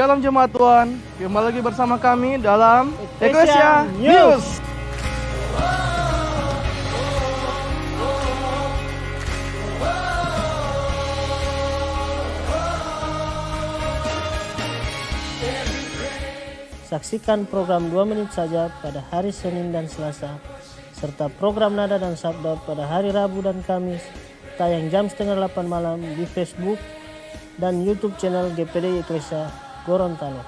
Shalom Jemaat Tuhan, kembali lagi bersama kami dalam Eklesia News. Saksikan program 2 menit saja pada hari Senin dan Selasa, serta program Nada dan Sabda pada hari Rabu dan Kamis, tayang jam setengah 8 malam di Facebook dan YouTube channel GPD Eklesia Gorontalo.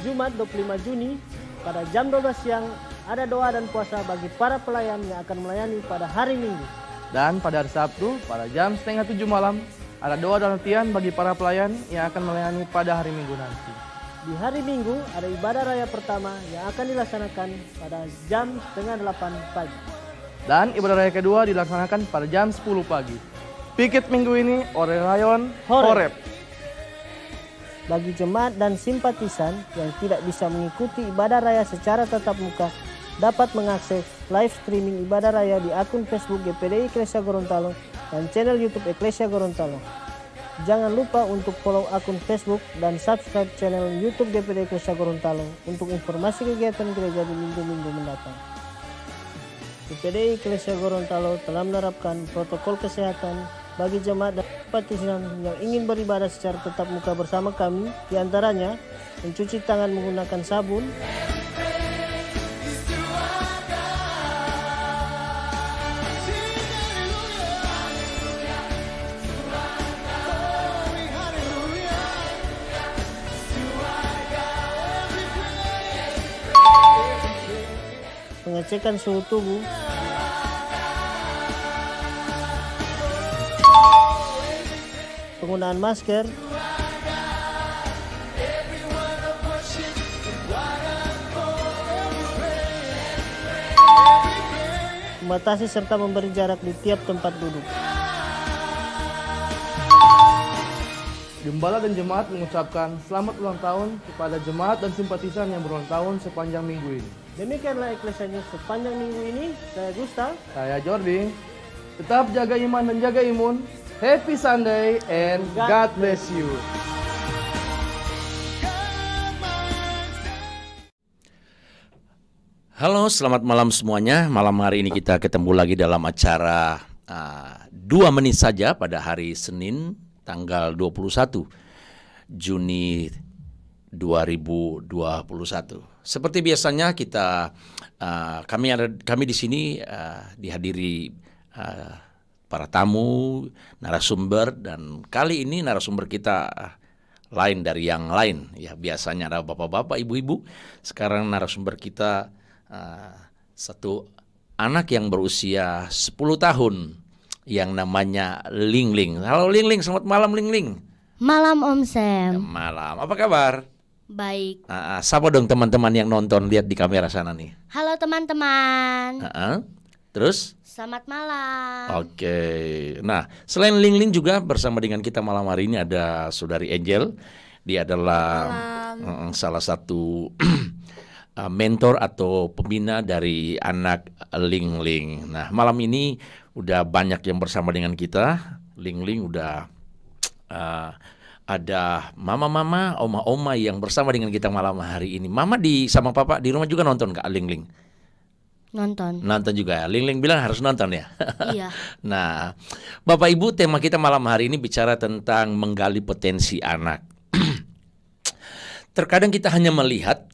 Jumat 25 Juni pada jam 12 siang ada doa dan puasa bagi para pelayan yang akan melayani pada hari Minggu. Dan pada hari Sabtu pada jam setengah 7 malam ada doa dan latihan bagi para pelayan yang akan melayani pada hari Minggu nanti. Di hari Minggu ada ibadah raya pertama yang akan dilaksanakan pada jam setengah 8 pagi. Dan ibadah raya kedua dilaksanakan pada jam 10 pagi. Pikit minggu ini oleh Rayon Horeb. Bagi jemaat dan simpatisan yang tidak bisa mengikuti ibadah raya secara tatap muka, dapat mengakses live streaming ibadah raya di akun Facebook GPD Eklesia Gorontalo dan channel YouTube Eklesia Gorontalo. Jangan lupa untuk follow akun Facebook dan subscribe channel YouTube GPD Eklesia Gorontalo untuk informasi kegiatan gereja di minggu-minggu mendatang. GPD Eklesia Gorontalo telah menerapkan protokol kesehatan bagi jemaat dan simpatisan yang ingin beribadah secara tatap muka bersama kami, diantaranya mencuci tangan menggunakan sabun, pengecekan suhu tubuh, penggunaan masker, membatasi serta memberi jarak di tiap tempat duduk. Gembala dan jemaat mengucapkan selamat ulang tahun kepada jemaat dan simpatisan yang berulang tahun sepanjang minggu ini. Demikianlah Eklesia News sepanjang minggu ini. Saya Gustav. Saya Jordi. Tetap jaga iman dan jaga imun. Happy Sunday and God bless you. Halo, selamat malam semuanya. Malam hari ini kita ketemu lagi dalam acara 2 menit saja pada hari Senin tanggal 21 Juni 2021. Seperti biasanya kita kami di sini dihadiri para tamu, narasumber, dan kali ini narasumber kita lain dari yang lain. Ya, biasanya ada bapak-bapak, ibu-ibu. Sekarang narasumber kita satu anak yang berusia 10 tahun yang namanya Ling Ling. Halo Ling Ling, selamat malam Ling Ling. Malam Om Sam. Malam, apa kabar? Baik. Sapa dong teman-teman yang nonton, lihat di kamera sana nih. Halo teman-teman. Terus? Selamat malam. Oke. Nah, selain Ling Ling juga bersama dengan kita malam hari ini ada Saudari Angel. Dia adalah salah satu mentor atau pembina dari anak Ling Ling. Nah, malam ini udah banyak yang bersama dengan kita. Ling Ling udah ada mama-mama, oma-oma yang bersama dengan kita malam hari ini. Mama sama papa di rumah juga nonton Kak Ling Ling? Nonton juga ya. Ling Ling bilang harus nonton ya. Iya. Nah, Bapak Ibu, tema kita malam hari ini bicara tentang menggali potensi anak. Terkadang kita hanya melihat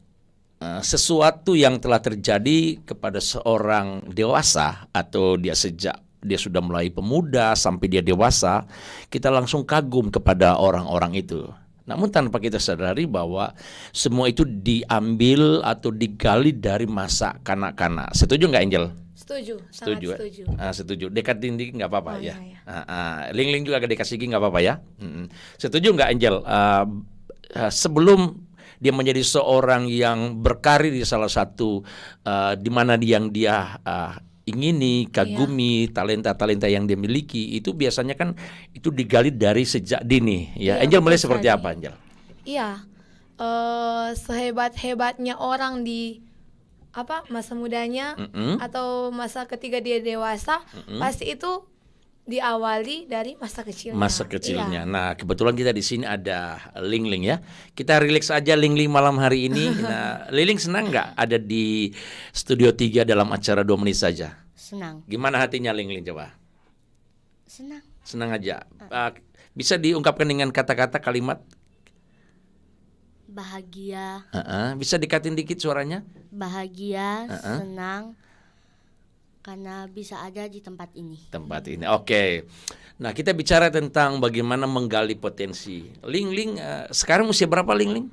sesuatu yang telah terjadi kepada seorang dewasa atau dia sudah mulai pemuda sampai dia dewasa, kita langsung kagum kepada orang-orang itu. Namun tanpa kita sadari bahwa semua itu diambil atau digali dari masa kanak-kanak. Setuju nggak Angel? Setuju, sangat setuju. Setuju. Dekat dinding nggak apa-apa ya. Iya. Ling Ling juga dekat sigi nggak apa-apa ya. Setuju nggak Angel? Sebelum dia menjadi seorang yang berkarir di salah satu di mana dia ingini, kagumi, talenta-talenta yang dia miliki, itu biasanya kan itu digali dari sejak dini. Ya, Angel melihat seperti apa, Angel? Iya, sehebat-hebatnya orang di masa mudanya atau masa ketika dia dewasa, pasti itu diawali dari masa kecilnya. Masa kecilnya. Iya. Nah, kebetulan kita di sini ada Lingling ya. Kita relax aja Lingling malam hari ini. Nah, Liling senang nggak ada di Studio 3 dalam acara 2 menit saja? Senang. Gimana hatinya Lingling coba? Senang. Senang aja. Bisa diungkapkan dengan kata-kata kalimat? Bahagia. Bisa dikatin dikit suaranya? Bahagia, senang. Karena bisa ada di tempat ini. Tempat ini. Oke. Nah, kita bicara tentang bagaimana menggali potensi. Lingling sekarang usia berapa Lingling?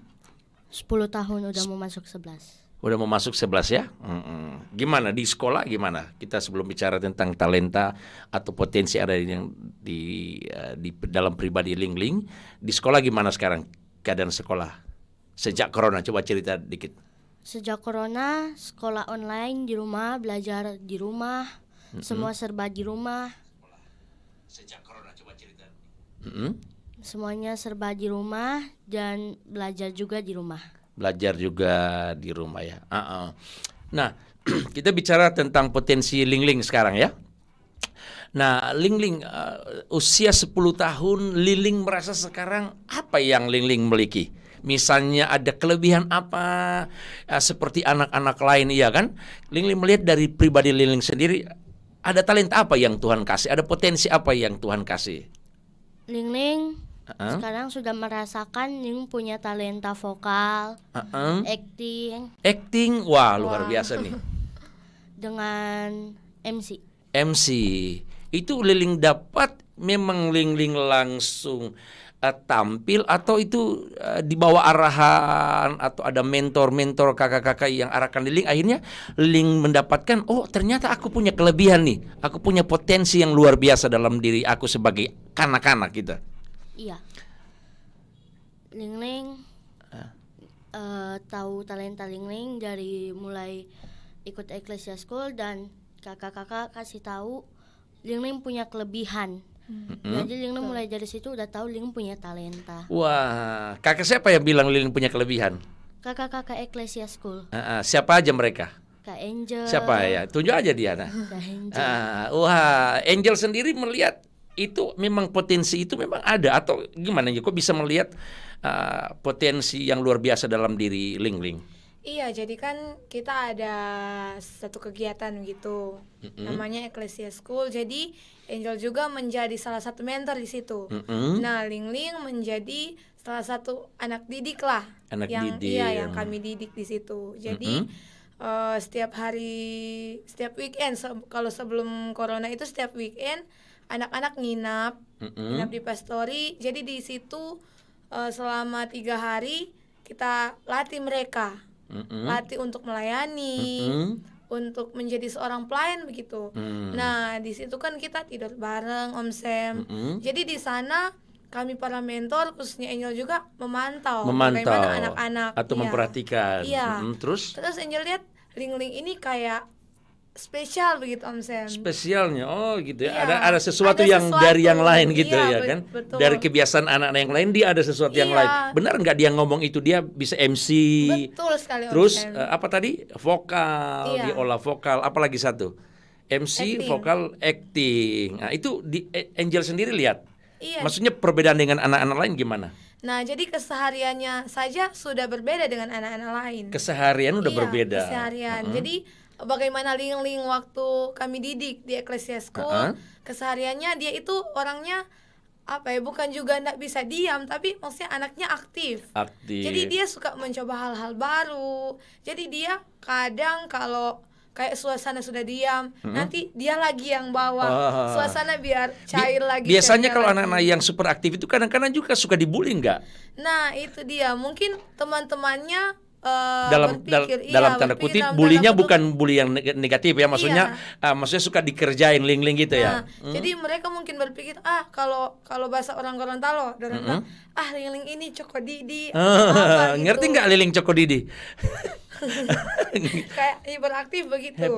10 tahun udah mau masuk 11. Udah mau masuk 11 ya? Gimana di sekolah gimana? Kita sebelum bicara tentang talenta atau potensi ada yang di dalam pribadi Lingling, di sekolah gimana sekarang keadaan sekolah? Sejak corona coba cerita dikit. Sejak corona, sekolah online di rumah, belajar di rumah, semua serba di rumah. Sejak corona coba cerita. Semuanya serba di rumah dan belajar juga di rumah. Belajar juga di rumah ya. Nah, kita bicara tentang potensi Lingling sekarang ya. Nah, Lingling usia 10 tahun, Lingling merasa sekarang apa yang Lingling miliki? Misalnya ada kelebihan apa seperti anak-anak lain, iya kan? Lingling melihat dari pribadi Lingling sendiri, ada talenta apa yang Tuhan kasih? Ada potensi apa yang Tuhan kasih? Lingling sekarang sudah merasakan Ling punya talenta vokal, Acting, wah luar biasa nih. dengan MC. MC, itu Lingling dapat memang Lingling langsung tampil atau itu di bawah arahan atau ada mentor-mentor kakak-kakak yang arahkan Lingling, akhirnya Lingling mendapatkan oh ternyata aku punya kelebihan nih, aku punya potensi yang luar biasa dalam diri aku sebagai kanak-kanak gitu. Iya. Lingling tahu talenta Lingling dari mulai ikut Ecclesia School dan kakak-kakak kasih tahu Lingling punya kelebihan. Jadi Lingling mulai dari situ udah tahu Lingling punya talenta. Wah, kakak siapa yang bilang Lingling punya kelebihan? Kakak-kakak Ecclesia School. Siapa aja mereka? Kak Angel. Siapa ya? Tunjuk aja dia. Nah. Kak Angel. Wah, Angel sendiri melihat itu memang potensi itu memang ada atau gimana ya? Kok bisa melihat potensi yang luar biasa dalam diri Lingling? Iya, jadi kan kita ada satu kegiatan gitu, namanya Ecclesia School. Jadi Angel juga menjadi salah satu mentor di situ. Nah, Lingling menjadi salah satu anak didik lah, yang kami didik di situ. Jadi setiap setiap weekend, kalau sebelum corona itu setiap weekend anak-anak nginap di Pastori. Jadi di situ selama 3 hari kita latih mereka. Latih untuk melayani, untuk menjadi seorang pelayan begitu. Nah, di situ kan kita tidur bareng Om Sam. Jadi di sana kami para mentor khususnya Angel juga memantau bagaimana anak-anak atau memperhatikan. Terus Angel lihat Lingling ini kayak spesial begitu Om Sam. Spesialnya, oh gitu ya. Iya, Ada sesuatu ada yang sesuatu. dari yang lain gitu Iya, ya kan. betul. Dari kebiasaan anak-anak yang lain dia ada sesuatu yang Iya. lain. Benar nggak dia ngomong itu dia bisa MC? Betul sekali Om Terus Sam. apa tadi? Vokal, Iya. diolah vokal. Apalagi satu? MC, Acting. vokal, acting. Nah itu di Angel sendiri lihat. Iya. Maksudnya perbedaan dengan anak-anak lain gimana? Nah, jadi kesehariannya saja sudah berbeda dengan anak-anak lain. Keseharian udah Iya, berbeda. Keseharian. Jadi bagaimana Lingling waktu kami didik di Ecclesia School, kesehariannya dia itu orangnya apa ya, bukan juga nggak bisa diam, tapi maksudnya anaknya aktif. Jadi dia suka mencoba hal-hal baru. Jadi dia kadang kalau kayak suasana sudah diam, nanti dia lagi yang bawa suasana biar cair lagi. Biasanya ceria kalau lagi. anak-anak yang super aktif itu kadang-kadang juga suka dibully nggak? Nah, itu dia. Mungkin teman-temannya dalam tanda kutip bulinya bukan bully yang negatif ya, maksudnya maksudnya suka dikerjain Lingling gitu ya. Jadi mereka mungkin berpikir kalau bahasa orang Gorontalo bilang Lingling ini cokodidi apa gitu. Ngerti nggak Lingling cokodidi? Kayak hiperaktif begitu.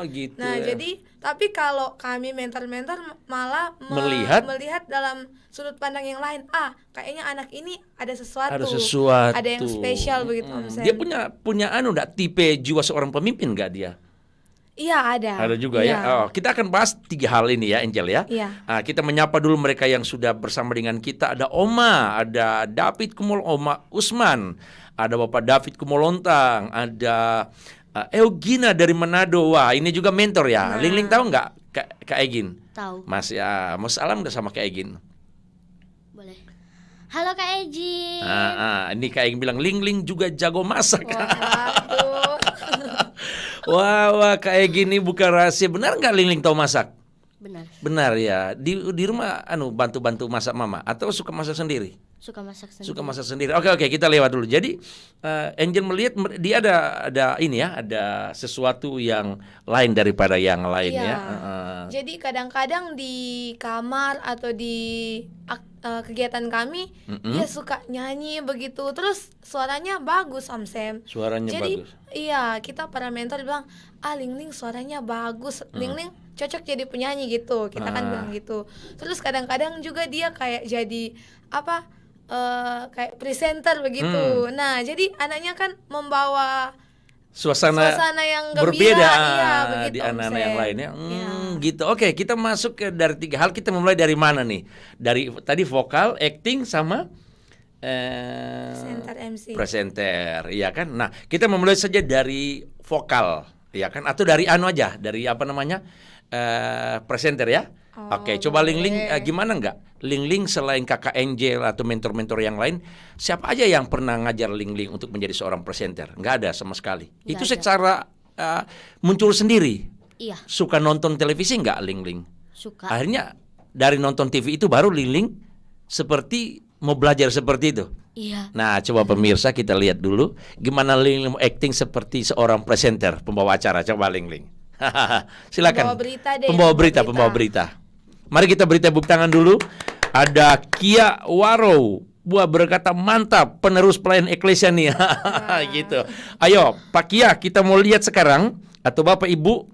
Gitu. Nah, jadi tapi kalau kami mentor-mentor malah melihat dalam sudut pandang yang lain. Kayaknya anak ini ada sesuatu. Ada yang spesial begitu Om Sam. Dia punya tipe jiwa seorang pemimpin nggak dia? Iya ada. Ada juga Iya. ya. Oh, kita akan bahas 3 hal ini ya, Angel ya. Iya. Kita menyapa dulu mereka yang sudah bersama dengan kita. Ada Oma, ada David Kumul, Oma Usman, ada Bapak David Kumolontang, ada Eugina dari Manado. Wah, ini juga mentor ya. Ling tahu nggak Kak Egin? Tahu. Mas ya, mau salam nggak sama Kak Egin? Boleh. Halo Kak Eji. Ini Kak Egin bilang Ling juga jago masak. Waduh. Wah, Kak Egin ini bukan rahasia. Benar nggak Ling tahu masak? Benar. Benar ya. Di rumah bantu-bantu masak mama atau suka masak sendiri? Suka masak sendiri. Suka masak sendiri. Oke, kita lewat dulu. Jadi Angel melihat dia ada ini ya, ada sesuatu yang lain daripada yang lain Iya. ya. Jadi kadang-kadang di kamar atau di kegiatan kami dia suka nyanyi begitu. Terus suaranya bagus Om Sam. Suaranya Jadi bagus. iya, kita para mentor bilang, Ling suaranya bagus. Ling cocok jadi penyanyi gitu. Kita kan bilang gitu. Terus kadang-kadang juga dia kayak jadi kayak presenter begitu. Nah, jadi anaknya kan membawa Suasana yang gembira, berbeda iya, begitu, di Om anak-anak yang Sam. lain ya. Iya. Gitu. Oke, kita masuk ke dari 3 hal. Kita mulai dari mana nih? Dari tadi vokal, acting sama Presenter MC. presenter, iya kan? Nah, kita memulai saja dari vokal, ya kan? Atau dari aja, dari apa namanya? Presenter ya. Oke, coba Ling gimana nggak? Ling selain kakak Angel atau mentor-mentor yang lain, siapa aja yang pernah ngajar Ling untuk menjadi seorang presenter? Nggak ada sama sekali. Nggak Itu ada. secara muncul sendiri. Iya, Suka nonton televisi nggak Ling? suka. Akhirnya dari nonton TV itu baru Ling seperti mau belajar seperti itu. Iya. Nah, coba pemirsa kita lihat dulu gimana Ling mau acting seperti seorang presenter, pembawa acara. Coba Ling. Silakan. Pembawa berita deh, Pembawa berita. Mari kita beri tepuk tangan dulu. Ada Kia Waro. Buah berkata mantap, penerus pelayan eklesia nih. Gitu. Ayo, Pak Kia, kita mau lihat sekarang atau Bapak Ibu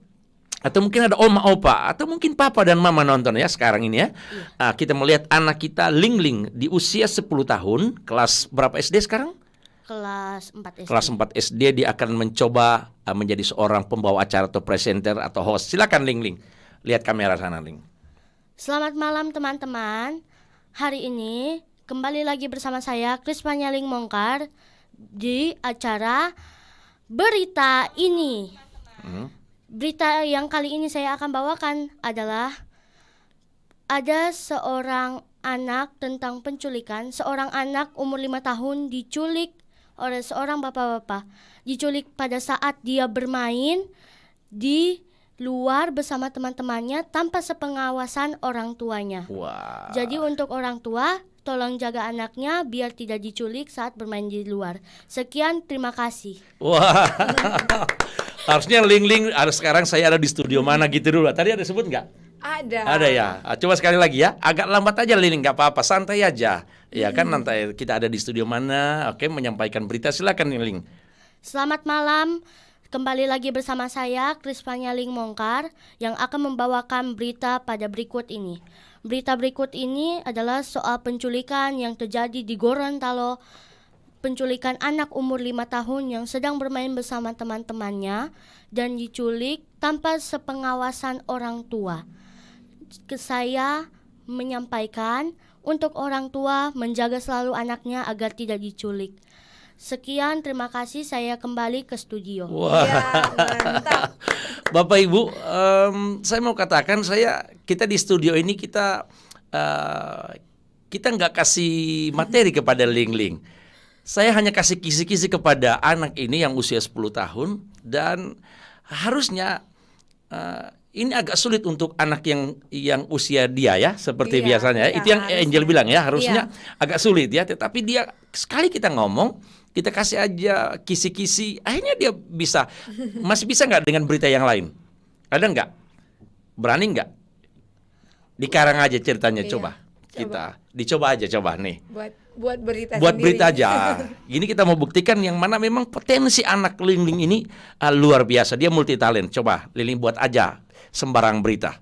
atau mungkin ada oma opa atau mungkin papa dan mama nonton ya sekarang ini ya. Kita melihat anak kita Ling di usia 10 tahun, kelas berapa SD sekarang? Kelas 4 SD. Kelas 4 SD dia akan mencoba menjadi seorang pembawa acara atau presenter atau host. Silakan Ling. Lihat kamera sana Ling. Selamat malam teman-teman. Hari ini kembali lagi bersama saya Krispanya Ling Mongkar di acara Berita Ini. Berita yang kali ini saya akan bawakan adalah ada seorang anak tentang penculikan. Seorang anak umur 5 tahun diculik oleh seorang bapak-bapak. Diculik pada saat dia bermain di luar bersama teman-temannya tanpa sepengawasan orang tuanya. Wah. Jadi untuk orang tua, tolong jaga anaknya biar tidak diculik saat bermain di luar. Sekian, terima kasih. Wah. Harusnya Ling sekarang saya ada di studio mana gitu dulu. Tadi ada sebut nggak? Ada. Ada ya. Coba sekali lagi ya. Agak lambat aja Ling, nggak apa-apa, santai aja. Ya kan nanti kita ada di studio mana. Oke, menyampaikan berita. Silakan Ling. Selamat malam. Kembali lagi bersama saya, Krispanya Ling Mongkar, yang akan membawakan berita pada berikut ini. Berita berikut ini adalah soal penculikan yang terjadi di Gorontalo. Penculikan anak umur 5 tahun yang sedang bermain bersama teman-temannya dan diculik tanpa sepengawasan orang tua. Saya menyampaikan untuk orang tua menjaga selalu anaknya agar tidak diculik. Sekian, terima kasih. Saya kembali ke studio. Wah. Ya, mantap. Bapak Ibu, saya mau katakan kita di studio ini kita nggak kasih materi kepada Ling. Saya hanya kasih kisi-kisi kepada anak ini yang usia 10 tahun dan harusnya ini agak sulit untuk anak yang usia dia ya, seperti Iya, biasanya. iya, Itu yang harusnya. Angel bilang ya, harusnya agak sulit ya. Tetapi dia sekali kita ngomong, kita kasih aja kisi-kisi, akhirnya dia masih bisa nggak dengan berita yang lain? Ada nggak? Berani nggak? Dikarang aja ceritanya, Iya, coba. Kita dicoba aja coba nih. Buat berita Buat sendiri. berita aja. Ini kita mau buktikan yang mana memang potensi anak Ling ini luar biasa. Dia multi talent. Coba Ling buat aja sembarang berita.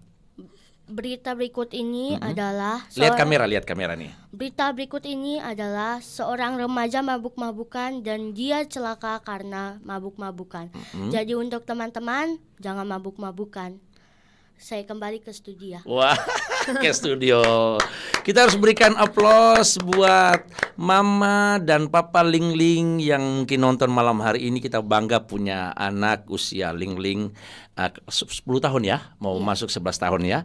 Berita berikut ini adalah Lihat kamera nih. Berita berikut ini adalah seorang remaja mabuk-mabukan dan dia celaka karena mabuk-mabukan. Jadi untuk teman-teman jangan mabuk-mabukan. Saya kembali ke studio. Wah, ke studio. Kita harus berikan aplaus buat Mama dan Papa Ling Ling yang mungkin nonton malam hari ini. Kita bangga punya anak usia Ling Ling 10 tahun ya, mau masuk 11 tahun ya.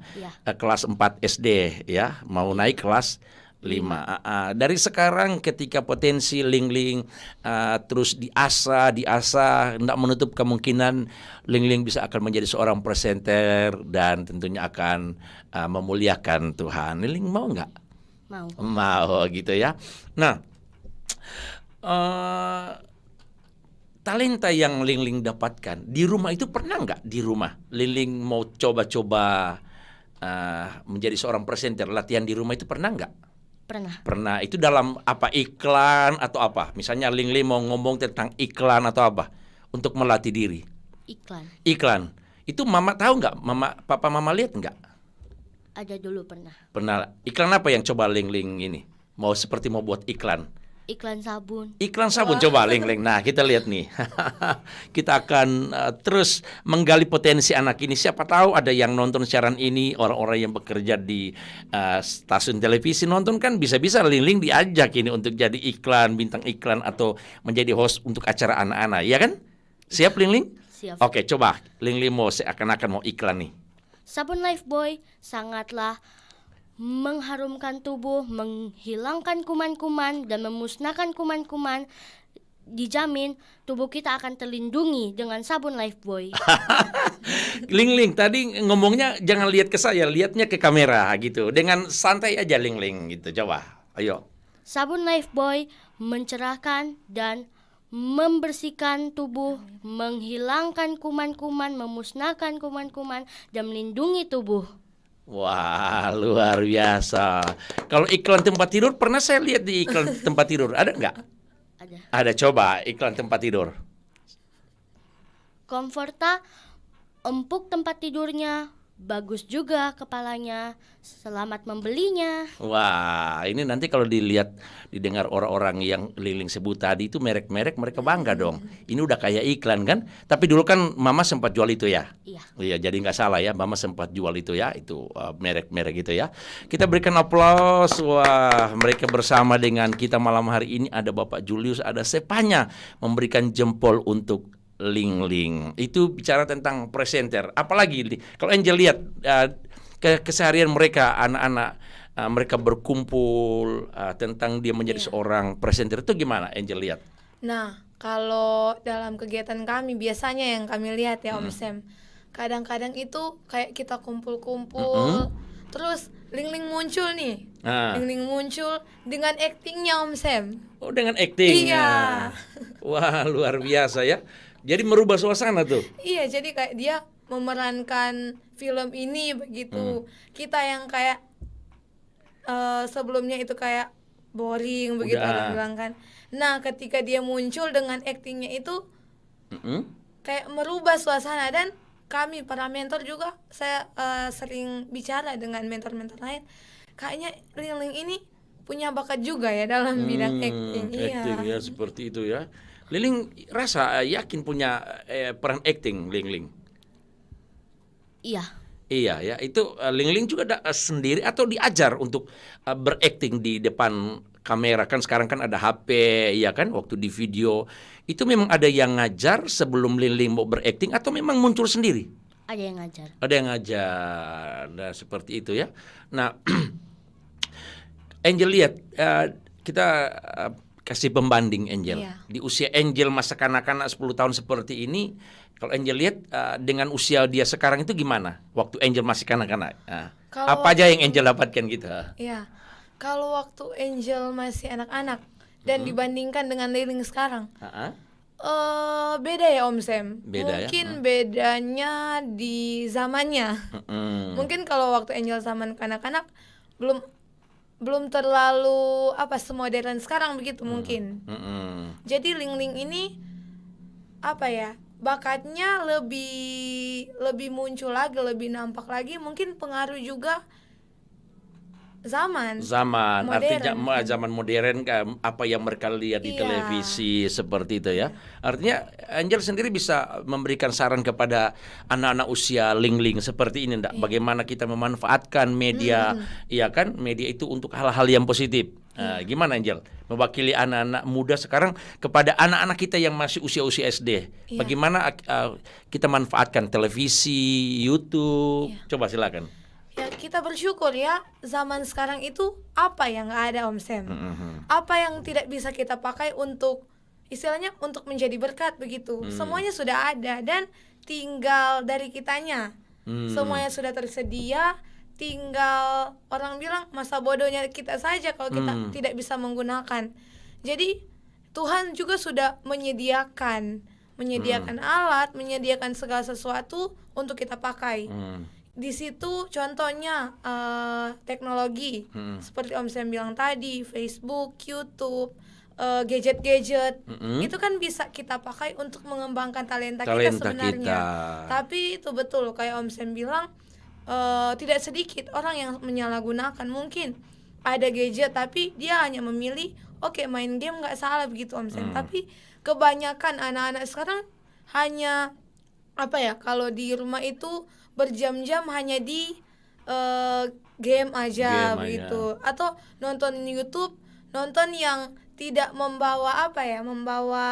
Kelas 4 SD ya, mau naik kelas 5. Dari sekarang ketika potensi Ling Ling terus diasah, tidak menutup kemungkinan Ling Ling bisa akan menjadi seorang presenter dan tentunya akan memuliakan Tuhan. Ling Ling mau nggak? Mau gitu ya. Nah, talenta yang Ling Ling dapatkan di rumah itu pernah nggak di rumah Ling Ling mau coba-coba menjadi seorang presenter, latihan di rumah itu pernah nggak? Pernah. Itu dalam apa, iklan atau apa? Misalnya Ling Ling mau ngomong tentang iklan atau apa untuk melatih diri? Iklan. Itu Mama tahu nggak? Papa Mama lihat nggak? Ada dulu pernah. Iklan apa yang coba Ling Ling ini? Mau buat iklan? Iklan sabun. Coba Ling Ling. Nah, kita lihat nih. Kita akan terus menggali potensi anak ini. Siapa tahu ada yang nonton siaran ini, orang-orang yang bekerja di stasiun televisi nonton, kan bisa-bisa Ling Ling diajak ini untuk jadi iklan, bintang iklan atau menjadi host untuk acara anak-anak, ya kan? Siap Ling Ling? Siap. Oke, coba Ling Ling seakan-akan mau iklan nih. Sabun Lifebuoy sangatlah mengharumkan tubuh, menghilangkan kuman-kuman dan memusnahkan kuman-kuman. Dijamin tubuh kita akan terlindungi dengan sabun Lifebuoy. Ling Ling tadi ngomongnya jangan lihat ke saya, lihatnya ke kamera gitu. Dengan santai aja Ling Ling gitu. Coba, ayo. Sabun Lifebuoy mencerahkan dan membersihkan tubuh, menghilangkan kuman-kuman, memusnahkan kuman-kuman dan melindungi tubuh. Wah, luar biasa. Kalau iklan tempat tidur, pernah saya lihat di iklan tempat tidur, ada nggak? Ada, coba iklan tempat tidur. Comforta, empuk tempat tidurnya, bagus juga kepalanya, selamat membelinya. Wah, ini nanti kalau didengar orang-orang yang Ling Ling sebut tadi itu merek-merek, mereka bangga dong. Ini udah kayak iklan kan? Tapi dulu kan Mama sempat jual itu ya? Iya, jadi nggak salah ya, Mama sempat jual itu ya, itu merek-merek gitu ya. Kita berikan aplaus. Wah, mereka bersama dengan kita malam hari ini ada Bapak Julius, ada Sepanya memberikan jempol untuk Ling Ling. Itu bicara tentang presenter. Apalagi kalau Angel lihat keseharian mereka, anak-anak mereka berkumpul tentang dia menjadi seorang presenter, itu gimana Angel lihat? Nah, kalau dalam kegiatan kami biasanya yang kami lihat ya Om Sam, kadang-kadang itu kayak kita kumpul-kumpul, terus Ling Ling muncul nih. Ling Ling muncul dengan aktingnya Om Sam. Oh, dengan akting. Iya. Wah, luar biasa ya. Jadi merubah suasana tuh. Iya, jadi kayak dia memerankan film ini begitu. Kita yang kayak sebelumnya itu kayak boring begitu orang bilang kan. Nah, ketika dia muncul dengan aktingnya itu kayak merubah suasana. Dan kami para mentor juga, saya sering bicara dengan mentor-mentor lain, kayaknya Ling Ling ini punya bakat juga ya dalam bidang acting. Acting ya, seperti itu ya. Ling Ling rasa yakin punya peran acting Ling Ling? Iya. Iya ya, itu Ling Ling juga sendiri atau diajar untuk berakting di depan kamera? Kan sekarang kan ada HP ya kan, waktu di video itu memang ada yang ngajar sebelum Ling Ling mau berakting atau memang muncul sendiri? Ada yang ngajar. Ada yang ngajar. Nah, seperti itu ya. Nah, Angel lihat kita kasih pembanding Angel. Di usia Angel masa kanak-kanak 10 tahun seperti ini, kalau Angel lihat dengan usia dia sekarang itu gimana? Waktu Angel masih kanak-kanak. Apa aja yang Angel dapatkan gitu? Iya. Kalau waktu Angel masih anak-anak dan dibandingkan dengan Ling Ling sekarang. Beda ya Om Sam. Mungkin bedanya di zamannya. Mungkin kalau waktu Angel zaman kanak-kanak belum terlalu semodern sekarang begitu mungkin. Jadi Ling Ling ini bakatnya lebih muncul lagi, lebih nampak lagi. Mungkin pengaruh juga zaman Zaman, artinya modern. zaman modern kan, apa yang mereka lihat di Iya. televisi seperti itu ya. Artinya Angel sendiri bisa memberikan saran kepada anak-anak usia ling-ling seperti ini, enggak? Bagaimana kita memanfaatkan media, ya kan? Media itu untuk hal-hal yang positif. Nah, gimana Angel? Mewakili anak-anak muda sekarang kepada anak-anak kita yang masih usia-usia SD. Iya. Bagaimana kita manfaatkan televisi, YouTube? Coba silakan. Ya kita bersyukur ya, zaman sekarang itu apa yang nggak ada Om Sam, apa yang tidak bisa kita pakai untuk istilahnya untuk menjadi berkat begitu, semuanya sudah ada dan tinggal dari kitanya, semuanya sudah tersedia, tinggal orang bilang masa bodohnya kita saja kalau kita tidak bisa menggunakan. Jadi Tuhan juga sudah menyediakan alat, menyediakan segala sesuatu untuk kita pakai. Di situ contohnya teknologi seperti Om Sam bilang tadi, Facebook, YouTube, gadget-gadget itu kan bisa kita pakai untuk mengembangkan talenta kita sebenarnya. kita. Tapi itu betul kayak Om Sam bilang, tidak sedikit orang yang menyalahgunakan. Mungkin ada gadget tapi dia hanya memilih oke, main game nggak salah begitu Om Sam. Tapi kebanyakan anak-anak sekarang hanya apa ya, kalau di rumah itu berjam-jam hanya di game aja begitu, atau nonton YouTube, nonton yang tidak membawa apa ya, membawa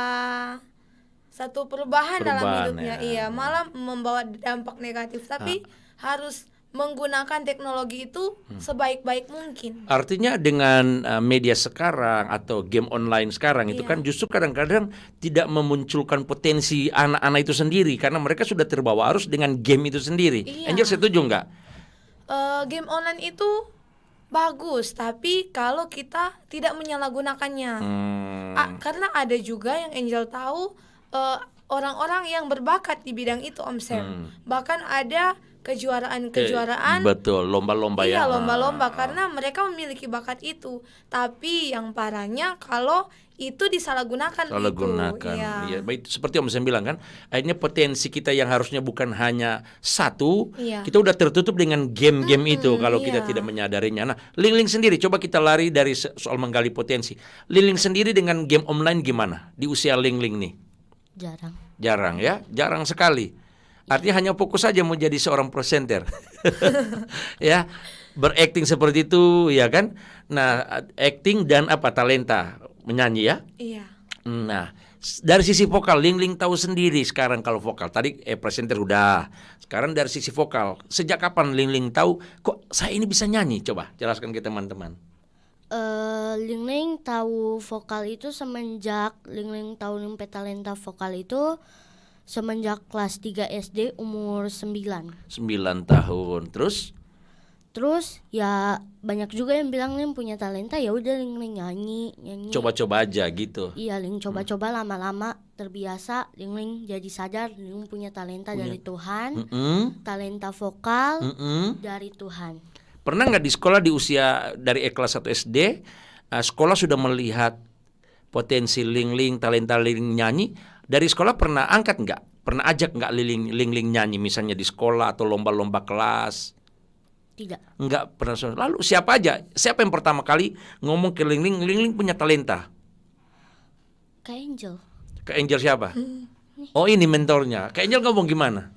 satu perubahan dalam hidupnya, iya, malah membawa dampak negatif. Tapi harus menggunakan teknologi itu sebaik-baik mungkin. Artinya dengan media sekarang atau game online sekarang itu kan justru kadang-kadang tidak memunculkan potensi anak-anak itu sendiri karena mereka sudah terbawa arus dengan game itu sendiri. Iya. Angel setuju nggak? Game online itu bagus, tapi kalau kita tidak menyalahgunakannya. Karena ada juga yang Angel tahu orang-orang yang berbakat di bidang itu Om Sam. Bahkan ada kejuaraan-kejuaraan. Betul, lomba-lomba ya. Iya, lomba-lomba karena mereka memiliki bakat itu. Tapi yang parahnya kalau itu disalahgunakan Gunakan. Iya. Ya, baik, seperti Om Sam bilang kan, akhirnya potensi kita yang harusnya bukan hanya satu, Iya. kita udah tertutup dengan game-game itu kalau kita iya. tidak menyadarinya. Nah, Ling-Ling sendiri, coba kita lari dari soal menggali potensi. Ling-Ling sendiri dengan game online gimana di usia Ling-Ling nih? Jarang ya, jarang sekali. Artinya hanya fokus saja mau jadi seorang presenter. Ya, berakting seperti itu ya kan. Nah, acting dan apa talenta menyanyi ya. Iya. Nah, dari sisi vokal Ling-Ling tahu sendiri sekarang kalau vokal. Tadi presenter udah. Sekarang dari sisi vokal, sejak kapan Ling-Ling tahu kok saya ini bisa nyanyi? Coba jelaskan ke teman-teman. Ling-Ling tahu vokal itu semenjak Ling-Ling tahu nimpe talenta vokal itu semenjak kelas 3 SD umur 9. 9 tahun. Terus Ya banyak juga yang bilang Ling punya talenta, ya udah Ling nyanyi. coba-coba aja gitu. Iya, Ling coba-coba lama-lama terbiasa, Ling jadi sadar Ling punya talenta dari Tuhan. Talenta vokal dari Tuhan. Pernah nggak di sekolah di usia dari kelas 1 SD sekolah sudah melihat potensi Ling-Ling, talenta Ling nyanyi, dari sekolah pernah angkat nggak? Pernah ajak nggak Ling-Ling nyanyi misalnya di sekolah atau lomba-lomba kelas? Tidak. Nggak pernah. Lalu siapa yang pertama kali ngomong ke Ling-Ling punya talenta? Kayak Angel. Ke Angel siapa? Oh, ini mentornya. Ke Angel ngomong gimana?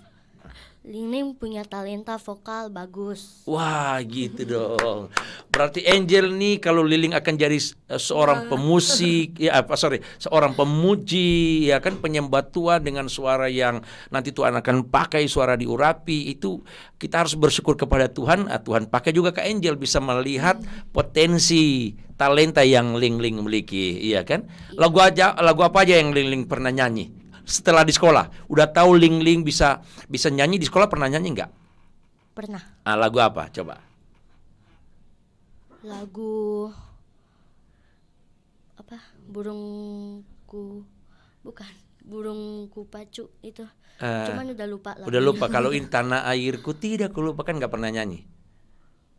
Ling punya talenta vokal bagus. Wah, gitu dong. Berarti Angel nih kalau Liling akan jadi seorang pemusik, seorang pemuji, ya kan, penyembah Tuhan dengan suara yang nanti Tuhan akan pakai suara diurapi. Itu kita harus bersyukur kepada Tuhan. Tuhan pakai juga ke Angel bisa melihat potensi talenta yang Ling miliki, iya kan? Lagu apa aja yang Ling pernah nyanyi? Setelah di sekolah, udah tahu Ling bisa nyanyi di sekolah, pernah nyanyi nggak? Pernah. Lagu apa? Coba. Lagu apa? Burungku pacu itu. Cuman udah lupa lagunya. Udah lupa. Kalau ini Tanah Airku Tidak Kulupakan nggak pernah nyanyi?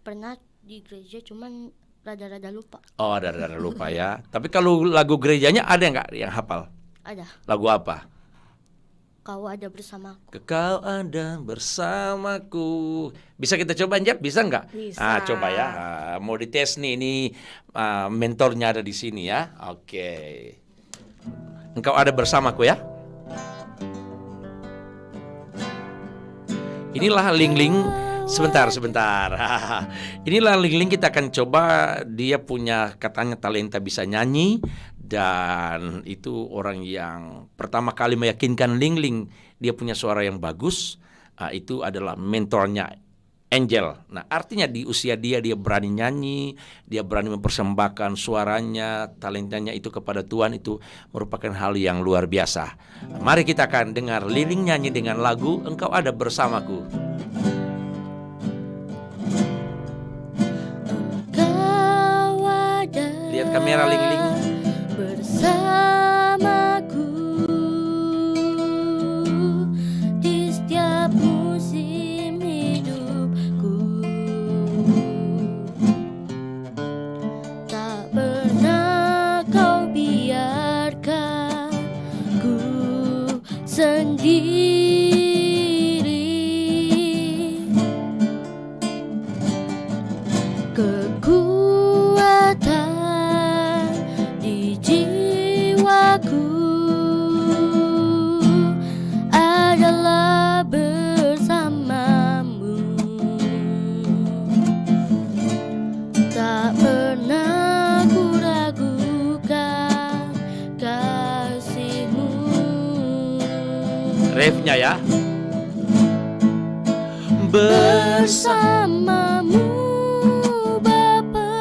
Pernah di gereja, cuman rada-rada lupa. Oh, rada-rada lupa ya. Tapi kalau lagu gerejanya ada nggak yang hafal? Ada. Lagu apa? kau ada bersamaku. Kau ada bersamaku. Bisa kita coba Jap? Bisa nggak? Bisa. Coba ya. Mau dites nih. Ini mentornya ada di sini ya. Oke. Engkau ada bersamaku ya. Inilah Ling-Ling. Sebentar. Inilah Ling-Ling, kita akan coba. Dia punya katanya talenta bisa nyanyi. Dan itu orang yang pertama kali meyakinkan Ling-Ling dia punya suara yang bagus. Itu adalah mentornya Angel. Nah, artinya di usia dia berani nyanyi, dia berani mempersembahkan suaranya, talentanya itu kepada Tuhan. Itu merupakan hal yang luar biasa. Mari kita akan dengar Ling-Ling nyanyi dengan lagu Engkau Ada Bersamaku. Engkau ada Lihat kamera Ling-Ling. bersamaku di setiap musim hidupku. Tak pernah kau biarkan ku sendiri. Kekuatan di jiwaku adalah bersamamu. Tak pernah ku ragukan kasihmu. Refnya ya. Bersamamu Bapa,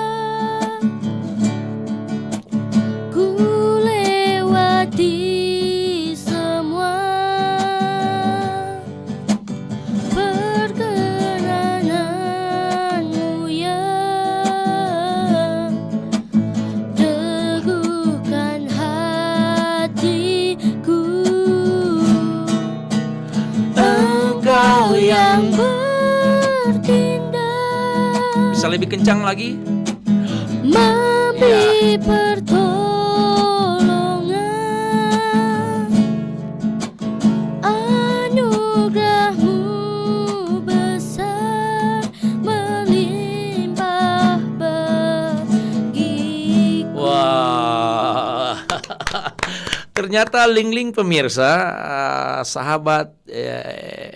ku lewati semua perkenananmu yang teguhkan hatiku. Engkau yang bertindak Bisa lebih kencang lagi? memberi pertolongan, anugerahmu besar melimpah bagiku. Wah. Ternyata Ling-Ling pemirsa, sahabat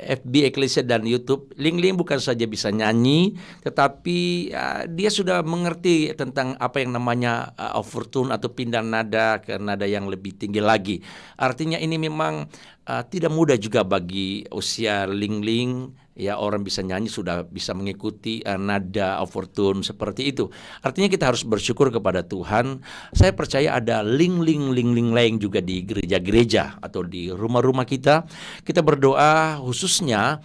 FB Eklesia dan YouTube, Ling-Ling bukan saja bisa nyanyi, tetapi dia sudah mengerti tentang apa yang namanya overtune atau pindah nada ke nada yang lebih tinggi lagi. Artinya ini memang tidak mudah juga bagi usia Ling-Ling. Ya, orang bisa nyanyi sudah bisa mengikuti nada overtune seperti itu. Artinya kita harus bersyukur kepada Tuhan. Saya percaya ada Ling-Ling lain juga di gereja-gereja atau di rumah-rumah kita. Kita berdoa khususnya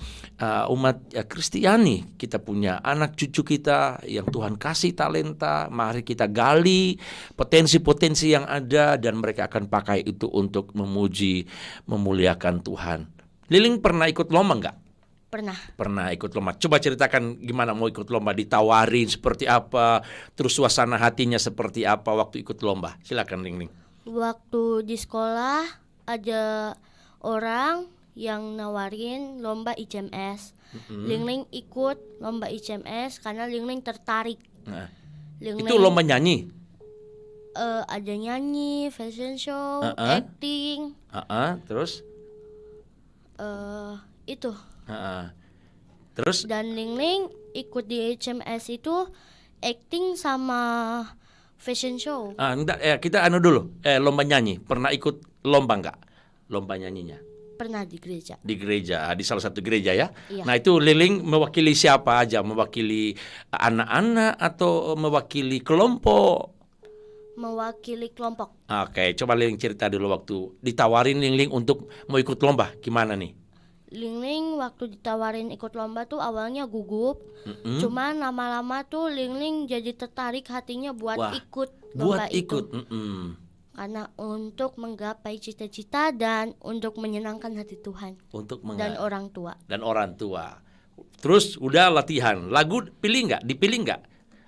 umat Kristiani. Kita punya anak cucu kita yang Tuhan kasih talenta. Mari kita gali potensi-potensi yang ada dan mereka akan pakai itu untuk memuji, memuliakan Tuhan. Liling pernah ikut lomba enggak? Pernah ikut lomba. Coba ceritakan gimana mau ikut lomba, ditawarin seperti apa, terus suasana hatinya seperti apa waktu ikut lomba. Silakan Ling-Ling. Waktu di sekolah ada orang yang nawarin lomba ICMS. Ling-Ling ikut lomba ICMS karena Ling-Ling tertarik. Nah, Ling-Ling, itu lomba nyanyi. ada nyanyi, fashion show, acting. Terus? Itu. Terus? Dan Ling-Ling ikut di HMS itu acting sama fashion show. Kita dulu. Lomba nyanyi. Pernah ikut lomba enggak? Lomba nyanyinya. Pernah di gereja. Di gereja, di salah satu gereja ya. Iya. Nah, itu Ling-Ling mewakili siapa aja? Mewakili anak-anak atau mewakili kelompok? Mewakili kelompok. Oke, coba Ling cerita dulu waktu ditawarin Ling untuk mau ikut lomba. Gimana nih? Ling waktu ditawarin ikut lomba tuh awalnya gugup. Cuman lama-lama tuh Ling jadi tertarik hatinya buat ikut lomba itu. Karena untuk menggapai cita-cita dan untuk menyenangkan hati Tuhan dan orang tua. Terus udah latihan. Lagu dipilih nggak?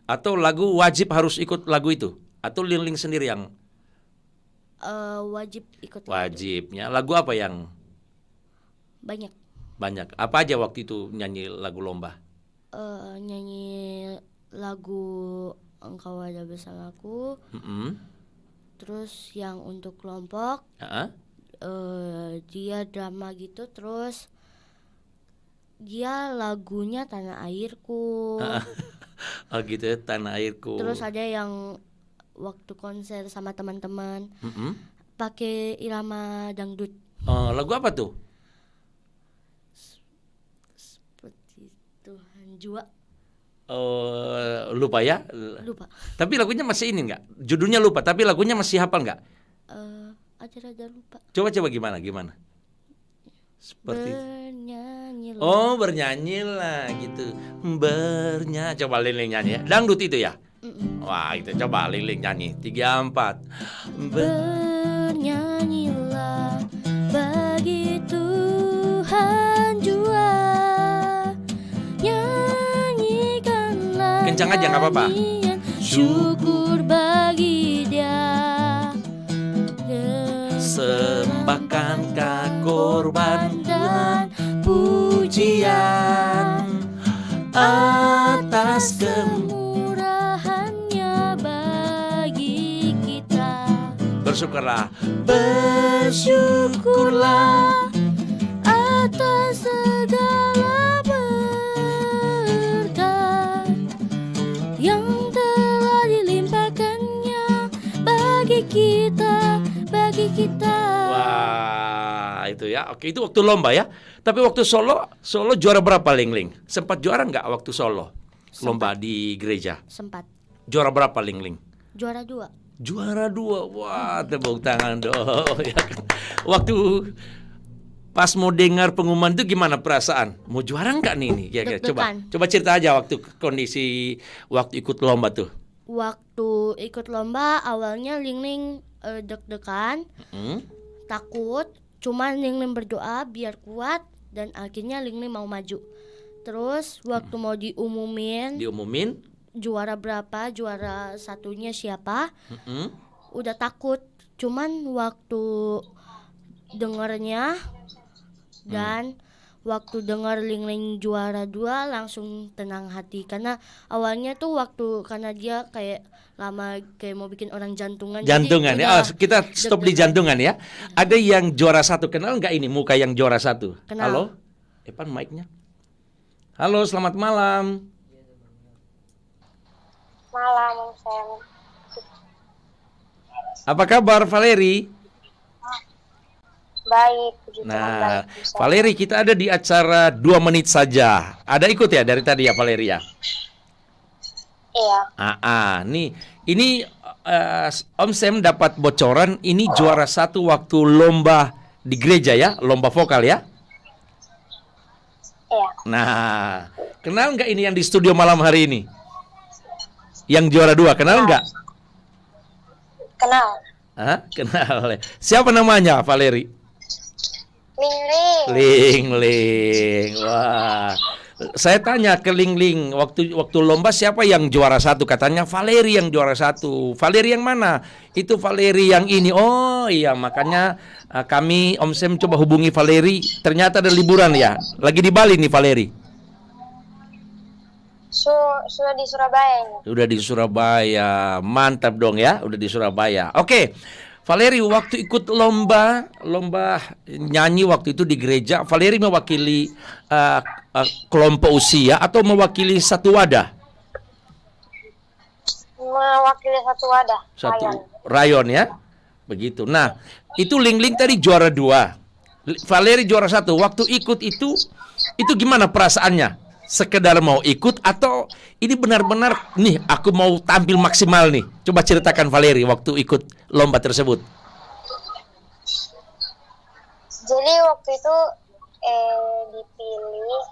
Atau lagu wajib harus ikut lagu itu? Atau Ling sendiri yang wajib ikut. Wajibnya lagu apa yang banyak. Banyak. Apa aja waktu itu nyanyi lagu lomba? Nyanyi lagu Engkau Ada Bersamaku. Terus yang untuk kelompok dia drama gitu. Terus dia lagunya Tanah Airku. Oh gitu ya, Tanah Airku. Terus ada yang waktu konser sama teman-teman pakai irama dangdut. Lagu apa tuh? Seperti Tuhan Jua. Lupa ya? Lupa. Tapi lagunya masih ini nggak? Judulnya lupa, tapi lagunya masih hafal nggak? Ada lupa. Coba gimana? Seperti Bernyanyilah. Oh, bernyanyilah gitu. Coba Lingling nyanyi ya. Dangdut itu ya? Wah, itu coba Lingling nyanyi. 3, 4. Bernyanyilah bagi Tuhan jua. Nyanyikanlah. Kencang aja nggak apa-apa. Syukur bagi Dia. Sembahkan korban dan pujian atas kemurahannya bagi kita. Bersyukurlah atas segala berkat yang telah dilimpahkannya bagi kita. Wah, itu ya. Oke, itu waktu lomba ya. Tapi waktu Solo juara berapa, Lingling? Sempat juara nggak waktu Solo? Lomba di gereja. Sempat. Juara berapa, Lingling? Juara 2. Juara 2. Wah, tepuk tangan dong. Ya kan? Waktu pas mau dengar pengumuman itu gimana perasaan? Mau juara nggak nih? Ya, coba cerita aja waktu kondisi waktu ikut lomba tuh. Waktu ikut lomba awalnya Lingling deg-degan, takut, cuman Lingling berdoa biar kuat dan akhirnya Lingling mau maju. Terus waktu mau diumumin juara berapa, juara satunya siapa, udah takut, cuman waktu dengernya dan waktu dengar Lingling juara 2 langsung tenang hati. Karena awalnya tuh karena dia kayak lama kayak mau bikin orang jantungan ya. Kita stop di jantungan ya. Ada yang juara 1, kenal nggak ini muka yang juara 1? Kenal. Halo, Evan mic-nya. Halo, selamat malam. Malam, Sam. Apa kabar, Valeri? Baik, Nah, Valeri, kita ada di acara 2 menit saja. Ada ikut ya dari tadi ya, Valeri ya? Iya. Nih, ini Om Sam dapat bocoran ini juara 1 waktu lomba di gereja ya, lomba vokal ya? Iya. Nah, kenal nggak ini yang di studio malam hari ini? Yang juara 2, kenal nggak? Kenal. Kenal. Siapa namanya, Valeri? Lingling. Wah. Saya tanya ke Lingling waktu lomba siapa yang juara 1? Katanya Valeri yang juara 1. Valeri yang mana? Itu Valeri yang ini. Oh iya, makanya kami Om Sam coba hubungi Valeri. Ternyata ada liburan ya. Lagi di Bali nih Valeri. Sudah di Surabaya ini. Udah di Surabaya. Mantap dong ya, udah di Surabaya. Oke. Valeri, waktu ikut lomba nyanyi waktu itu di gereja, Valeri mewakili kelompok usia atau mewakili satu wadah? Mewakili satu wadah. Rayon ya, begitu. Nah, itu Lingling tadi juara 2, Valeri juara 1. Waktu ikut itu gimana perasaannya? Sekedar mau ikut atau ini benar-benar nih aku mau tampil maksimal nih? Coba ceritakan Valeri waktu ikut lomba tersebut. Jadi waktu itu dipilih,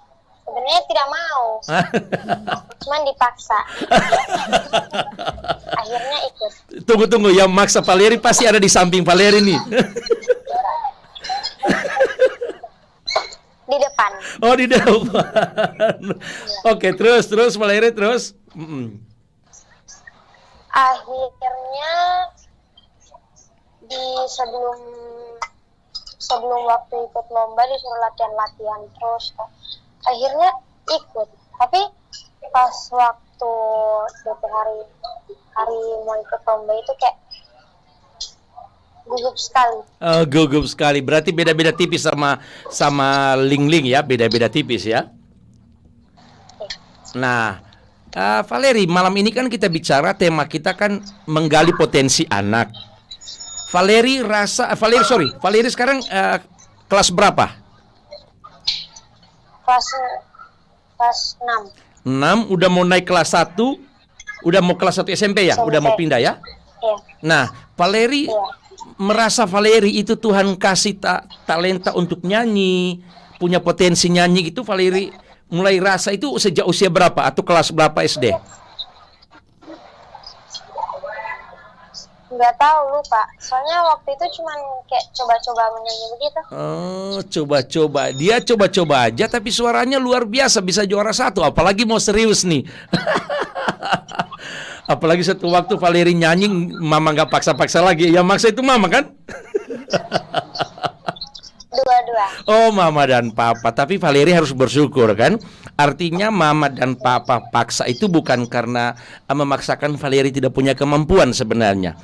sebenarnya tidak mau, cuman dipaksa. Akhirnya ikut. Tunggu, yang maksa Valeri pasti ada di samping Valeri nih. Di depan. Oh, di depan. Oke, terus Valeri terus. Akhirnya sebelum sebelum waktu ikut lomba disuruh latihan terus. Akhirnya ikut. Tapi pas waktu DP hari mau ikut lomba itu kayak gugup sekali. Gugup sekali. Berarti beda-beda tipis sama Ling ya, beda-beda tipis ya. Nah, Valeri, malam ini kan kita bicara, tema kita kan menggali potensi anak. Valeri sekarang kelas berapa? Kelas 6. 6, udah mau naik kelas 1, udah mau kelas 1 SMP ya, udah mau pindah ya? Iya. Nah, Valeri merasa Valeri itu Tuhan kasih talenta untuk nyanyi, punya potensi nyanyi itu. Valeri mulai rasa itu sejak usia berapa atau kelas berapa SD? Nggak tahu, lupa. Soalnya waktu itu cuman kayak coba-coba menyanyi begitu. Oh, coba-coba. Dia coba-coba aja tapi suaranya luar biasa, bisa juara 1. Apalagi mau serius nih. Apalagi satu waktu Valeri nyanyi, mama nggak paksa-paksa lagi. Yang maksa itu mama kan? Dua-dua. Oh, mama dan papa. Tapi Valeri harus bersyukur kan? Artinya mama dan papa paksa itu bukan karena memaksakan Valeri tidak punya kemampuan sebenarnya.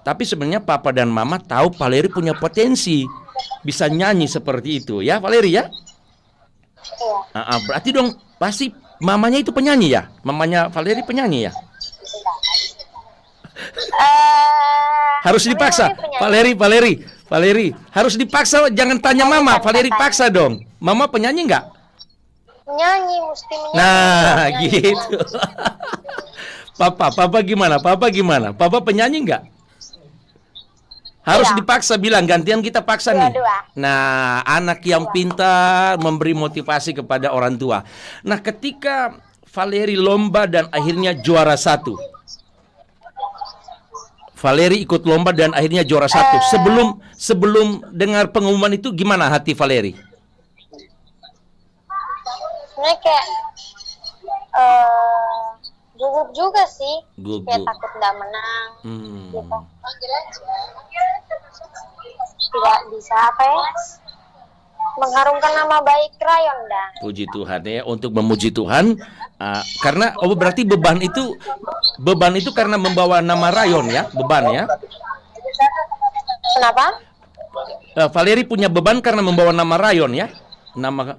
Tapi sebenarnya papa dan mama tahu Valeri punya potensi, bisa nyanyi seperti itu ya, Valeri ya? Iya. Berarti dong pasti mamanya itu penyanyi ya? Mamanya Valeri penyanyi ya? Harus dipaksa. Valeri harus dipaksa, jangan tanya mama. Valeri paksa dong. Mama penyanyi nggak? Penyanyi, mesti menyanyi. Nah, Penyanyi. gitu. Papa gimana? Papa penyanyi nggak? Harus Iya. dipaksa, bilang gantian kita paksa nih. Dua-dua. Nah, anak yang pintar memberi motivasi kepada orang tua. Nah, ketika Valeri lomba dan akhirnya juara 1. Valeri ikut lomba dan akhirnya juara 1. Sebelum dengar pengumuman itu gimana hati Valeri? Sebenarnya kayak gugup juga sih. Gugup. Kayak takut nggak menang. Gitu. Tidak bisa mengharumkan nama baik rayon dah. Puji Tuhan ya, untuk memuji Tuhan. Karena berarti beban itu karena membawa nama rayon ya, beban ya. Kenapa? Valeri punya beban karena membawa nama rayon ya. Nama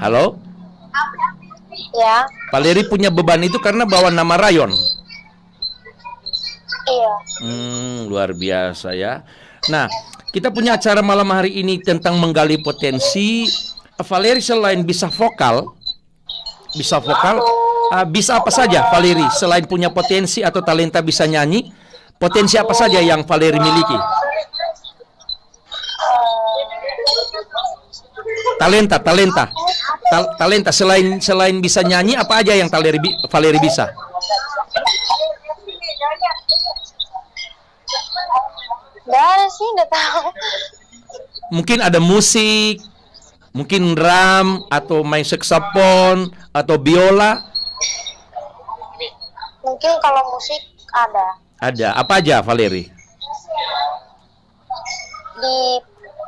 Halo? Ya. Valeri punya beban itu karena bawa nama rayon. Iya. Luar biasa ya. Nah, kita punya acara malam hari ini tentang menggali potensi. Valeri selain bisa vokal, bisa apa saja Valeri selain punya potensi atau talenta bisa nyanyi? Potensi apa saja yang Valeri miliki? Talenta selain bisa nyanyi, apa aja yang Valeri bisa? Nggak ada sih, nggak tahu. Mungkin ada musik, mungkin drum, atau main saksofon, atau biola. Mungkin kalau musik ada. Ada. Apa aja, Valeri?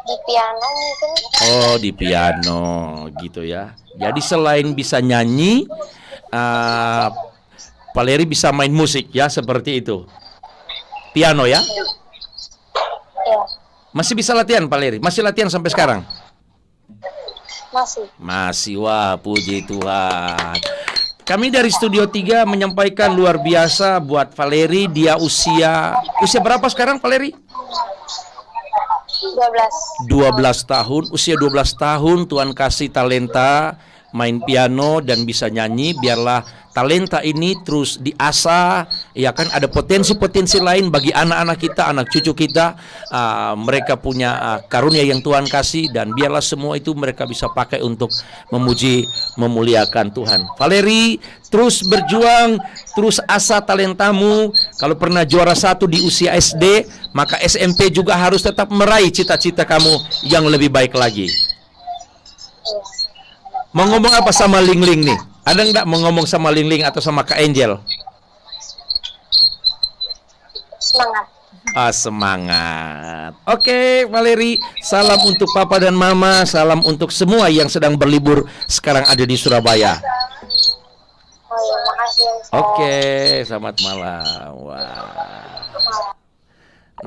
Di piano mungkin. Oh, di piano, gitu ya. Jadi selain bisa nyanyi, Valeri bisa main musik ya, seperti itu. Piano ya? Iya. Masih bisa latihan, Valeri? Masih latihan sampai sekarang? Masih, wah puji Tuhan. Kami dari Studio 3 menyampaikan luar biasa buat Valeri. Dia usia berapa sekarang, Valeri? 12 tahun. Usia 12 tahun Tuhan kasih talenta main piano dan bisa nyanyi. Biarlah talenta ini terus diasah, ya kan, ada potensi-potensi lain bagi anak-anak kita, anak cucu kita. Mereka punya karunia yang Tuhan kasih, dan biarlah semua itu mereka bisa pakai untuk memuji, memuliakan Tuhan. Valeri, terus berjuang, terus asah talentamu. Kalau pernah juara 1 di usia SD, maka SMP juga harus tetap meraih cita-cita kamu yang lebih baik lagi. Mau ngomong apa sama Ling nih? Ada nggak mau ngomong sama Ling atau sama Kak Angel? Semangat. Semangat. Oke, Valeri, salam untuk Papa dan Mama, salam untuk semua yang sedang berlibur sekarang ada di Surabaya. Oh iya, makasih Om Sam. Oke, selamat malam. Wah.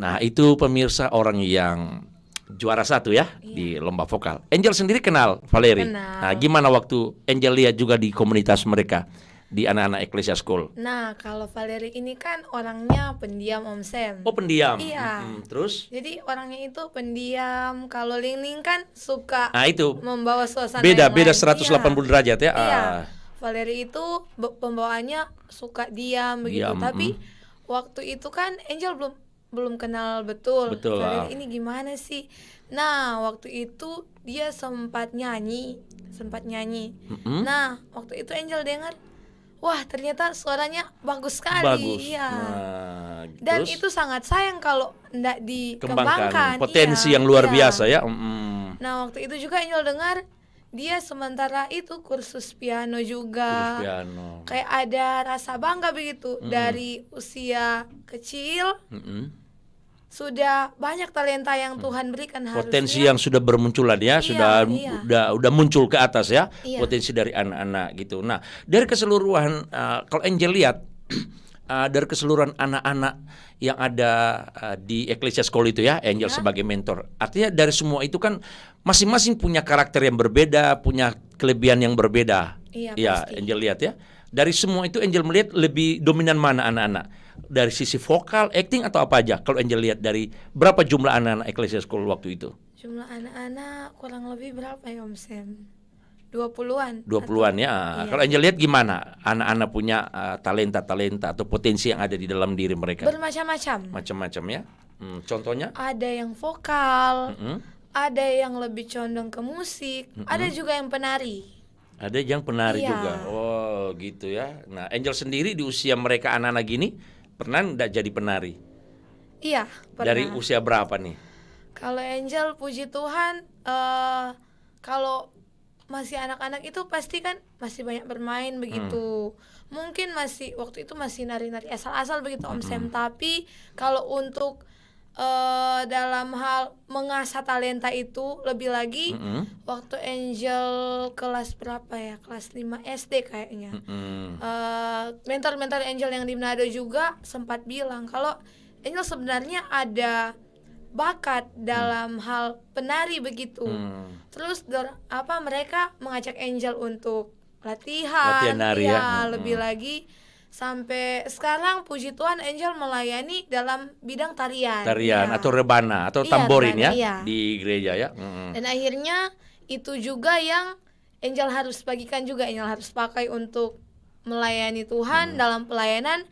Nah, itu pemirsa orang yang juara 1 ya di lomba vokal. Angel sendiri kenal Valeri. Kenal. Nah, gimana waktu Angel lihat juga di komunitas mereka di anak-anak Ecclesia School? Nah, kalau Valeri ini kan orangnya pendiam Om Sam. Oh, pendiam. Iya. Terus? Jadi orangnya itu pendiam. Kalau Ling kan suka Nah, itu membawa suasana beda yang beda lain. 180 derajat ya. Iya. Valeri itu pembawaannya suka diam begitu. Diam, Tapi waktu itu kan Angel belum kenal betul. Betul, Valeri ini gimana sih? Nah, waktu itu dia sempat nyanyi. Nah, waktu itu Angel dengar, wah ternyata suaranya bagus sekali. Bagus. Iya. Nah, Dan terus itu sangat sayang kalau tidak kembangkan dikembangkan. potensi Iya, yang luar iya. biasa ya. Nah, waktu itu juga Angel dengar dia sementara itu kursus piano juga. Terus piano. Kayak ada rasa bangga begitu dari usia kecil sudah banyak talenta yang Tuhan berikan harusnya. Potensi yang sudah bermunculan ya, Iya, udah muncul ke atas ya, Iya. potensi dari anak-anak gitu. Nah, dari keseluruhan kalau Angel lihat dari keseluruhan anak-anak yang ada di Ecclesia School itu ya, Angel sebagai mentor. Artinya dari semua itu kan masing-masing punya karakter yang berbeda, punya kelebihan yang berbeda. Iya, Ya, pasti. Angel lihat ya. Dari semua itu Angel melihat lebih dominan mana anak-anak? Dari sisi vokal, acting atau apa aja? Kalau Angel lihat dari berapa jumlah anak-anak Ecclesia School waktu itu? Jumlah anak-anak kurang lebih berapa ya Om Sam? 20-an. 20-an ya. Iya. Kalau Angel lihat gimana? Anak-anak punya talenta-talenta atau potensi yang ada di dalam diri mereka? Bermacam-macam. Macam-macam ya. Contohnya? Ada yang vokal, Mm-mm. ada yang lebih condong ke musik, ada juga yang penari. Ada yang penari Iya. juga. Oh, gitu ya. Nah, Angel sendiri di usia mereka anak-anak gini pernah enggak jadi penari? Iya, pernah. Dari usia berapa nih? Kalau Angel, puji Tuhan, kalau masih anak-anak itu pasti kan masih banyak bermain begitu. Mungkin masih waktu itu masih nari-nari asal-asal begitu Om Sam. Tapi kalau untuk dalam hal mengasah talenta itu lebih lagi waktu Angel kelas berapa ya? Kelas 5 SD kayaknya. Mentor-mentor Angel yang di Manado juga sempat bilang kalau Angel sebenarnya ada bakat dalam hal penari begitu. Terus mereka mengajak Angel untuk latihan nari ya. lebih lagi sampai sekarang puji Tuhan Angel melayani dalam bidang tarian. Tarian Ya. atau rebana atau Iya, tamborin rebana, ya iya. di gereja ya. Dan akhirnya itu juga yang Angel harus bagikan juga, Angel harus pakai untuk melayani Tuhan. Dalam pelayanan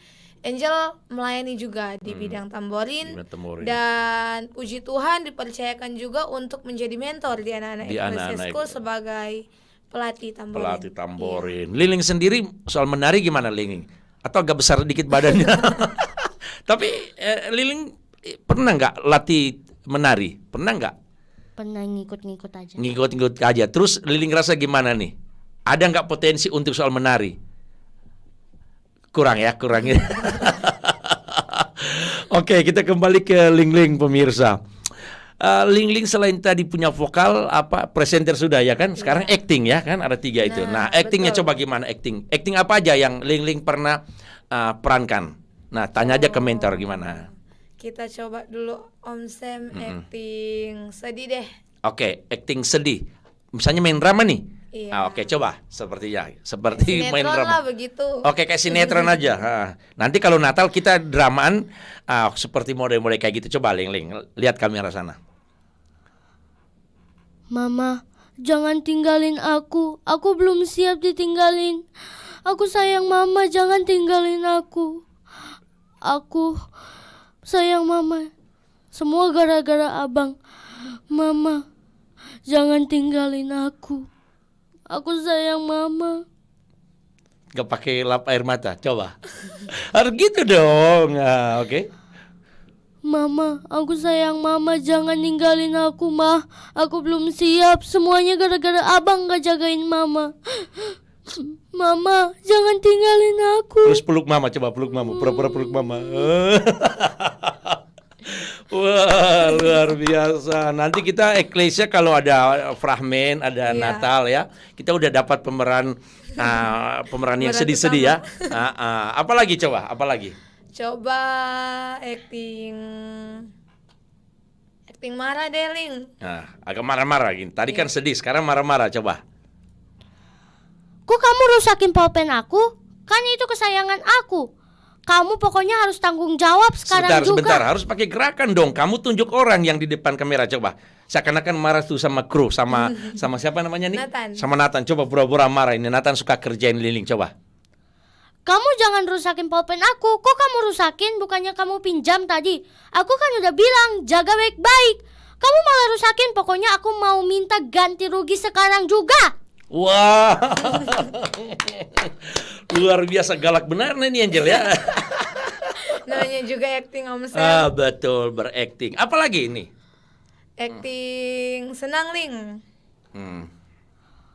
Angel melayani juga di bidang tamborin. Bidang tamborin. Dan puji Tuhan dipercayakan juga untuk menjadi mentor di anak-anak Di Ecclesia anak-anak School sebagai pelatih tamborin. Pelatih tamborin. Liling sendiri soal menari gimana Liling? Atau agak besar dikit badannya? Tapi Liling pernah nggak latih menari? Pernah nggak? Pernah ngikut-ngikut aja. Ngikut-ngikut aja. Terus Liling rasa gimana nih? Ada nggak potensi untuk soal menari? Kurang ya. Oke, kita kembali ke Ling pemirsa. Ling selain tadi punya vokal, presenter sudah ya kan? Sekarang acting ya kan? Ada 3 itu. Nah, actingnya betul. coba gimana acting? Acting apa aja yang Ling pernah perankan? Nah, tanya aja ke mentor gimana. Kita coba dulu Om Sam acting sedih deh. Oke, acting sedih. Misalnya main drama nih. Iya. Oke, coba seperti main Sinetron drama. lah begitu. Oke, kayak sinetron aja. Nanti kalau Natal kita dramaan seperti model-model kayak gitu. Coba Ling, lihat kamera sana. Mama, jangan tinggalin aku. Aku belum siap ditinggalin. Aku sayang Mama, jangan tinggalin aku. Aku sayang Mama. Semua gara-gara Abang. Mama, jangan tinggalin aku. Aku sayang Mama. Gak pakai lap air mata, coba. Harus gitu dong. Oke. Mama, aku sayang Mama, jangan ninggalin aku, Mah. Aku belum siap, semuanya gara-gara Abang gak jagain Mama. Mama, jangan tinggalin aku. Terus peluk mama, coba peluk mama, pura-pura peluk mama. Wah, luar biasa. Nanti kita Eklesia kalau ada Frahmen, ada Natal ya, kita udah dapat pemeran yang sedih-sedih ya. Apalagi coba, apalagi? Coba acting marah deh, Ling. Nah, agak marah-marah gini. Tadi kan sedih, sekarang marah-marah, coba. Kok kamu rusakin pulpen aku? Kan itu kesayangan aku. Kamu pokoknya harus tanggung jawab sekarang juga. Sebentar, harus pakai gerakan dong. Kamu tunjuk orang yang di depan kamera, coba. Seakan-akan marah tuh sama kru, sama siapa namanya nih? Nathan. Sama Nathan. Coba pura-pura marah. Ini Nathan suka kerjain Liling, coba. Kamu jangan rusakin pulpen aku. Kok kamu rusakin? Bukannya kamu pinjam tadi. Aku kan udah bilang jaga baik-baik. Kamu malah rusakin. Pokoknya aku mau minta ganti rugi sekarang juga. Wah, luar biasa galak benar nih Angel ya. Namanya juga acting Om Sam. Betul, berakting. Apalagi ini? Acting senang, Ling. Hmm.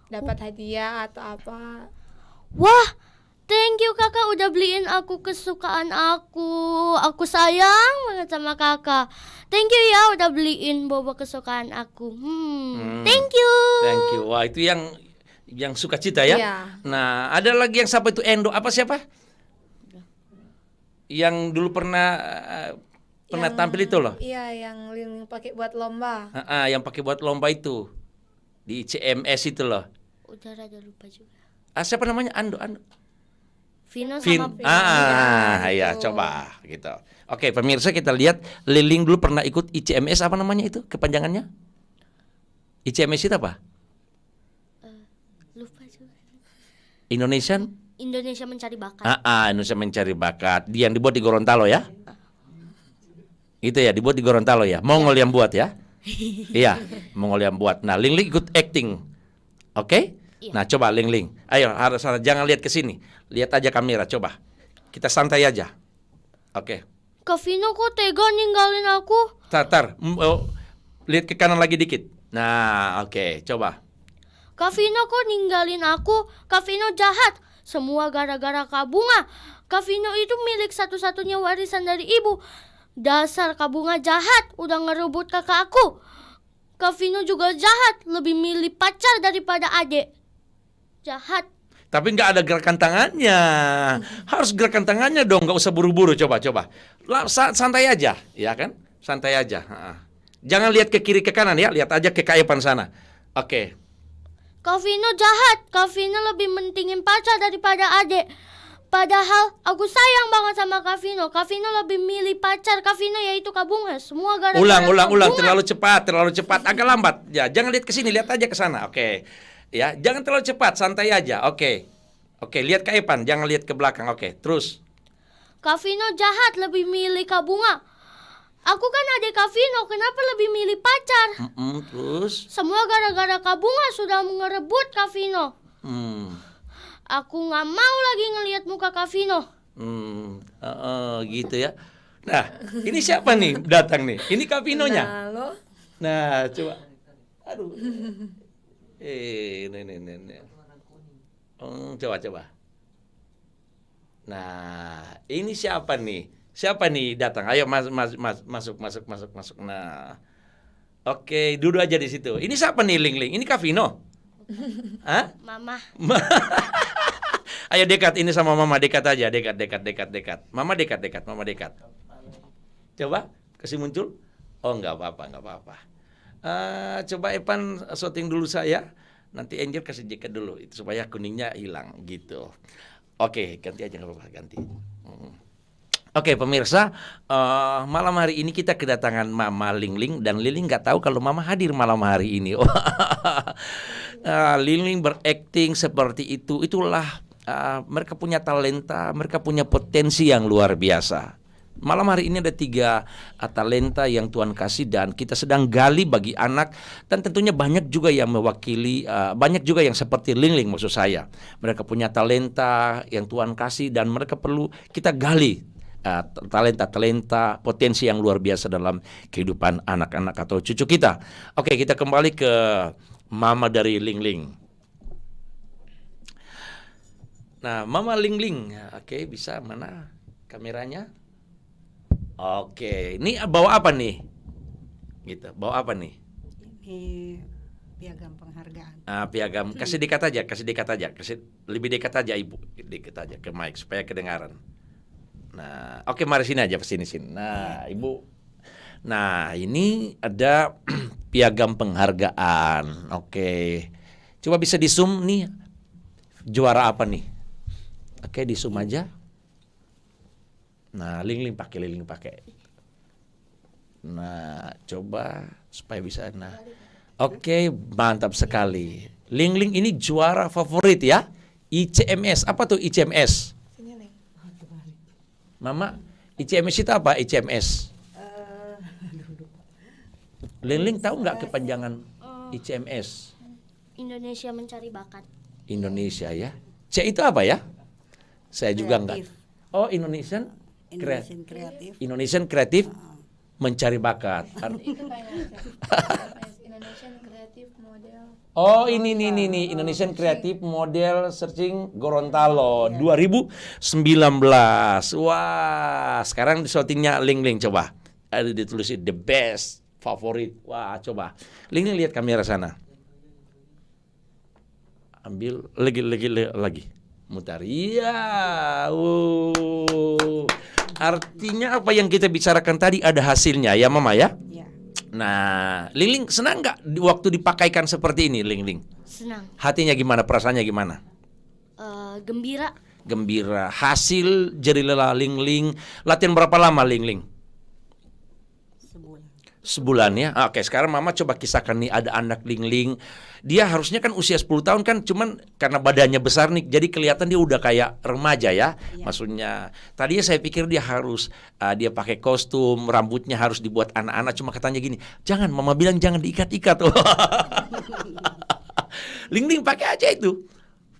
Dapat hadiah atau apa. Wah, thank you kakak udah beliin aku kesukaan aku. Aku sayang banget sama kakak. Thank you ya udah beliin boba kesukaan aku. Thank you. Thank you. Wah, itu yang sukacita ya. Iya. Nah, ada lagi yang siapa itu Endo? Apa siapa? Yang dulu pernah tampil itu loh. Iya, yang Ling pakai buat lomba. Yang pakai buat lomba itu di CMS itu loh. Udah rada lupa juga. Siapa namanya? Ando. Vino Vin. sama Ya, coba gitu. Oke, pemirsa kita lihat Liling dulu pernah ikut ICMS apa namanya itu? Kepanjangannya? ICMS itu apa? lupa juga. Indonesia Mencari Bakat. Indonesia Mencari Bakat. Dia yang dibuat di Gorontalo ya? Itu ya, dibuat di Gorontalo ya. Mongol yang buat ya? Iya, Mongol yang buat. Nah, Ling ikut acting. Oke? Iya. Nah, coba Ling. Ayo, harus jangan lihat ke sini. Lihat aja kamera, coba. Kita santai aja. Oke. Kak Vino kok tega ninggalin aku? Tar. Lihat ke kanan lagi dikit. Nah, oke, coba. Kak Vino kok ninggalin aku? Kak Vino jahat. Semua gara-gara Kak Bunga. Kak Vino itu milik satu-satunya warisan dari ibu. Dasar Kak Bunga jahat, udah ngerebut kakak aku. Kak Vino juga jahat, lebih milih pacar daripada adik. Jahat. Tapi nggak ada gerakan tangannya. Harus gerakan tangannya dong, nggak usah buru-buru. Coba. Santai aja, ya kan? Santai aja. Jangan lihat ke kiri ke kanan ya, lihat aja ke Kaepan sana. Oke. Kak Vino jahat. Kak Vino lebih mentingin pacar daripada adik. Padahal aku sayang banget sama Kak Vino. Kak Vino lebih milih pacar Kak Vino yaitu Kak Bunga. Semua gara-gara Ulang. Kak Bunga. Terlalu cepat. Agak lambat. Ya, jangan lihat ke sini, lihat aja ke sana. Oke. Ya, jangan terlalu cepat, santai aja. Oke, lihat ke Epan, jangan lihat ke belakang. Oke, terus. Kak Vino jahat, lebih milih Kak Bunga. Aku kan adik Kak Vino, kenapa lebih milih pacar? Terus? Semua gara-gara Kak Bunga sudah ngerebut Kak Vino. Aku gak mau lagi ngelihat muka Kak Vino. Gitu ya. Nah, ini siapa nih datang nih? Ini Kak Vinonya. Nah, coba. Aduh. Ini. Coba. Nah, ini siapa nih? Siapa nih datang? Ayo masuk. Nah, oke, duduk aja di situ. Ini siapa nih Ling? Ini Kak Vino? Hah? Mama. Ayo dekat ini sama Mama, dekat aja, dekat. Mama dekat. Coba kasih muncul. Oh, nggak apa-apa. Coba Evan shooting dulu saya. Nanti Angel kasih jaket dulu itu supaya kuningnya hilang gitu. Oke, ganti aja nggak apa-apa, ganti. Oke, pemirsa, malam hari ini kita kedatangan Mama Ling dan Liling nggak tahu kalau Mama hadir malam hari ini. Liling berakting seperti itu, itulah mereka punya talenta, mereka punya potensi yang luar biasa. Malam hari ini ada 3 talenta yang Tuhan kasih dan kita sedang gali bagi anak dan tentunya banyak juga yang mewakili, banyak juga yang seperti Ling maksud saya. Mereka punya talenta yang Tuhan kasih dan mereka perlu kita gali. Talenta potensi yang luar biasa dalam kehidupan anak-anak atau cucu kita. Oke, kita kembali ke Mama dari Ling. Nah, Mama Lingling. Oke, bisa mana kameranya? Oke, ini bawa apa nih? Gitu, bawa apa nih? Ini piagam penghargaan. Piagam. Kasih dekat aja, kasih lebih dekat aja Ibu, dekat aja ke mic supaya kedengaran. Nah, oke, mari sini aja, sini. Nah, Ibu. Nah, ini ada piagam penghargaan. Oke. Coba bisa di zoom nih. Juara apa nih? Oke, di zoom aja. Nah, Lingling pakai. Nah, coba supaya bisa. Nah, oke, mantap sekali. Lingling ini juara favorit ya. ICMS. Apa tuh ICMS? Mama, ICMS itu apa? ICMS. Lingling tahu nggak kepanjangan ICMS? Indonesia Mencari Bakat. Indonesia ya. C itu apa ya? Saya juga nggak. Kreatif. Oh, Indonesian Kreatif. Indonesian Kreatif Mencari Bakat. Indonesian Creative Model. Oh, ini Indonesian Creative Model Searching Gorontalo 2019. Wah, sekarang di shootingnya Lingling coba. Ada ditulis the best favorit. Wah, coba. Lingling lihat kamera sana. Ambil lagi. Mutar. Iya. Artinya apa yang kita bicarakan tadi ada hasilnya ya, Mama ya? Ya. Nah, Lingling senang nggak waktu dipakaikan seperti ini, Lingling? Senang. Hatinya gimana, perasaannya gimana? Gembira. Gembira. Hasil jeri lelah Lingling. Latihan berapa lama, Lingling? Sebulan ya. Oke, sekarang Mama coba kisahkan nih, ada anak Lingling. Dia harusnya kan usia 10 tahun kan, cuman karena badannya besar nih, jadi kelihatan dia udah kayak remaja ya. Maksudnya, tadinya saya pikir dia harus dia pakai kostum, rambutnya harus dibuat anak-anak. Cuma katanya gini, jangan, Mama bilang jangan diikat-ikat. Lingling pakai aja itu,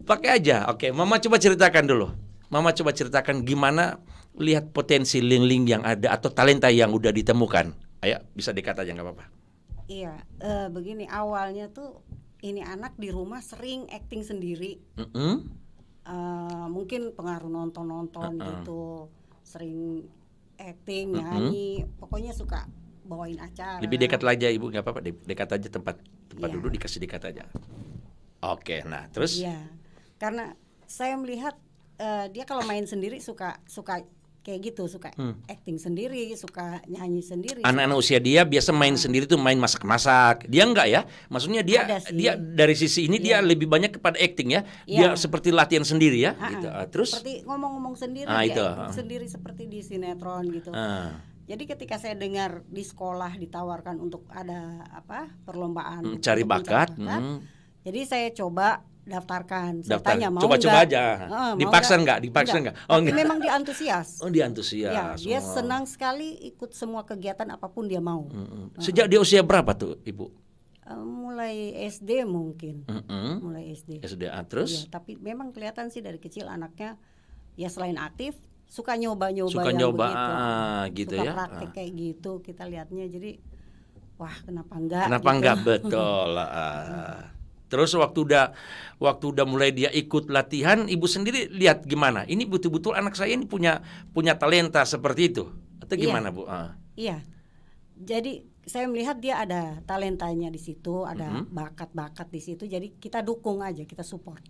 pakai aja. Oke, Mama coba ceritakan dulu. Mama coba ceritakan gimana lihat potensi Lingling yang ada atau talenta yang udah ditemukan. Ayo, bisa dekat aja nggak apa-apa. Iya, begini awalnya tuh ini anak di rumah sering acting sendiri. Mungkin pengaruh nonton gitu, sering acting, nyanyi, pokoknya suka bawain acara. Lebih dekat aja Ibu, nggak apa-apa, dekat aja tempat Iya. duduk dikasih dekat aja. Oke, nah terus? Iya, karena saya melihat dia kalau main sendiri suka kayak gitu, suka acting sendiri, suka nyanyi sendiri. Anak-anak usia dia biasa main sendiri tuh main masak-masak. Dia enggak ya? Maksudnya dia dari sisi ini dia lebih banyak kepada acting ya. Dia seperti latihan sendiri ya gitu. Terus seperti ngomong-ngomong sendiri, dia itu. acting sendiri seperti di sinetron gitu. Jadi ketika saya dengar di sekolah ditawarkan untuk ada perlombaan cari untuk bakat. Jadi saya coba daftarkan. Saya Daftar. tanya mau Coba nggak? aja. Mau Dipaksa nggak? enggak? Oh, tapi memang dia antusias. Oh, dia antusias. Ya, dia senang sekali ikut semua kegiatan apapun dia mau. Sejak dia usia berapa tuh, Ibu? Mulai SD mungkin. Mulai SD. SD. Terus? Ya, tapi memang kelihatan sih dari kecil anaknya ya selain aktif suka nyoba-nyoba Suka yang nyoba begitu. gitu Suka ya. praktek kayak gitu kita lihatnya, jadi wah kenapa enggak? Kenapa gitu. enggak, betul. Terus waktu udah mulai dia ikut latihan, Ibu sendiri lihat gimana? Ini betul-betul anak saya ini punya talenta seperti itu atau gimana, Bu? Iya. Jadi saya melihat dia ada talentanya di situ, ada bakat-bakat di situ. Jadi kita dukung aja, kita support.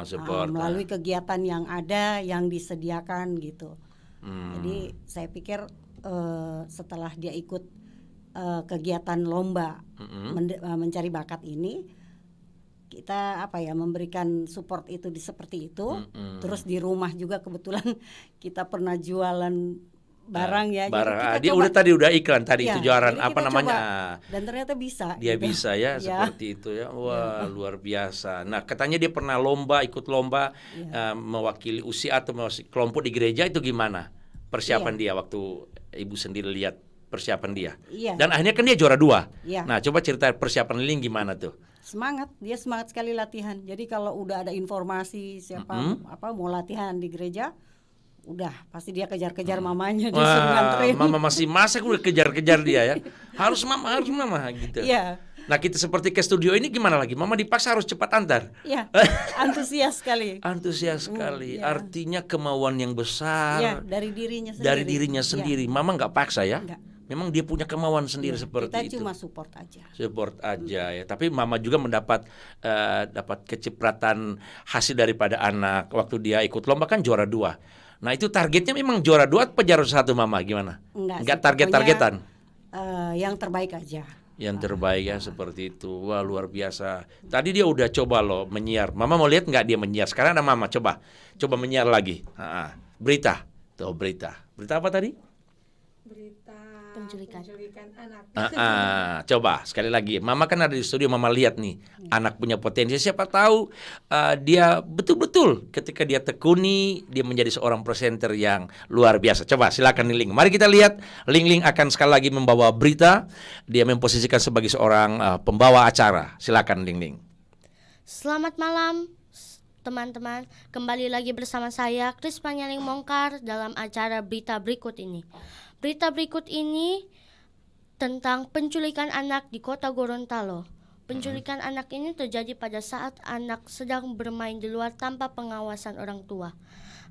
Support melalui kegiatan yang ada, yang disediakan gitu. Jadi saya pikir setelah dia ikut kegiatan lomba mencari bakat ini, kita memberikan support itu seperti itu. Terus di rumah juga kebetulan kita pernah jualan barang ya. Barang. Jadi Dia udah iklan tadi ya, itu jualan jadi apa kita namanya? coba, dan ternyata bisa. Dia gitu. bisa ya seperti itu ya. Wah, luar biasa. Nah, katanya dia pernah ikut lomba mewakili usia atau mewakili kelompok di gereja, itu gimana? Persiapan dia waktu Ibu sendiri lihat persiapan dia. Iya. Dan akhirnya kan dia juara 2. Iya. Nah, coba cerita persiapan Lingling gimana tuh? Dia semangat sekali latihan. Jadi kalau udah ada informasi siapa mau latihan di gereja, udah pasti dia kejar-kejar mamanya, disuruh nganterin. Mama masih masak udah kejar-kejar dia ya. Harus mama gitu. Iya. Nah, kita seperti ke studio ini gimana lagi? Mama dipaksa harus cepat antar. Ya, antusias sekali. Antusias sekali. ya. Artinya kemauan yang besar Ya, dari dirinya sendiri. dari dirinya sendiri. Mama nggak paksa ya? Nggak. Memang dia punya kemauan sendiri Ya, seperti kita itu. cuma support aja. Support aja ya. Tapi mama juga mendapat dapat kecipratan hasil daripada anak. Waktu dia ikut lomba kan juara 2. Nah, itu targetnya memang juara 2 atau juara 1 mama gimana? Enggak Enggak sih, target-targetan. pokoknya, yang terbaik aja. Yang terbaik ya seperti itu. Wah, luar biasa. Tadi dia udah coba loh menyiar. Mama mau lihat nggak dia menyiar? Sekarang ada mama coba menyiar lagi. Berita. Tuh berita. Berita apa tadi? Berita Penculikan. anak. Coba sekali lagi. Mama kan ada di studio. Mama lihat nih anak punya potensi. Siapa tahu dia betul-betul ketika dia tekuni dia menjadi seorang presenter yang luar biasa. Coba silakan Ling Ling. Mari kita lihat. Ling Ling akan sekali lagi membawa berita. Dia memposisikan sebagai seorang pembawa acara. Silakan Ling Ling. Selamat malam teman-teman, kembali lagi bersama saya Kris Panyaling Mongkar dalam acara berita berikut ini. Berita berikut ini tentang penculikan anak di kota Gorontalo. Penculikan anak ini terjadi pada saat anak sedang bermain di luar tanpa pengawasan orang tua.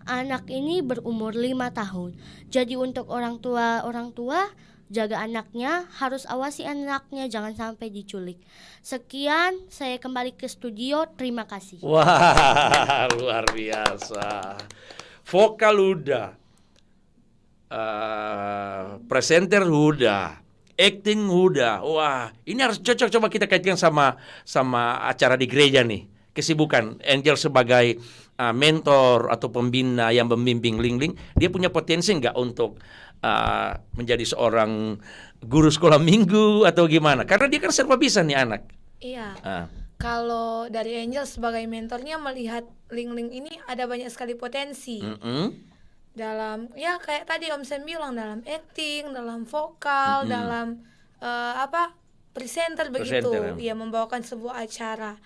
Anak ini berumur 5 tahun. Jadi untuk orang tua jaga anaknya, harus awasi anaknya jangan sampai diculik. Sekian, saya kembali ke studio. Terima kasih. Wah, luar biasa. Vokal udah, presenter udah, acting udah. Wah, ini harus cocok. Coba kita kaitkan sama acara di gereja nih. Kesibukan Angel sebagai mentor atau pembina yang membimbing Ling Ling, dia punya potensi nggak untuk menjadi seorang guru sekolah minggu atau gimana? Karena dia kan serba bisa nih anak. Iya. Kalau dari Angel sebagai mentornya melihat Ling Ling ini ada banyak sekali potensi. Dalam ya kayak tadi Om Sam bilang, dalam acting, dalam vokal, dalam presenter begitu. Ya, membawakan sebuah acara.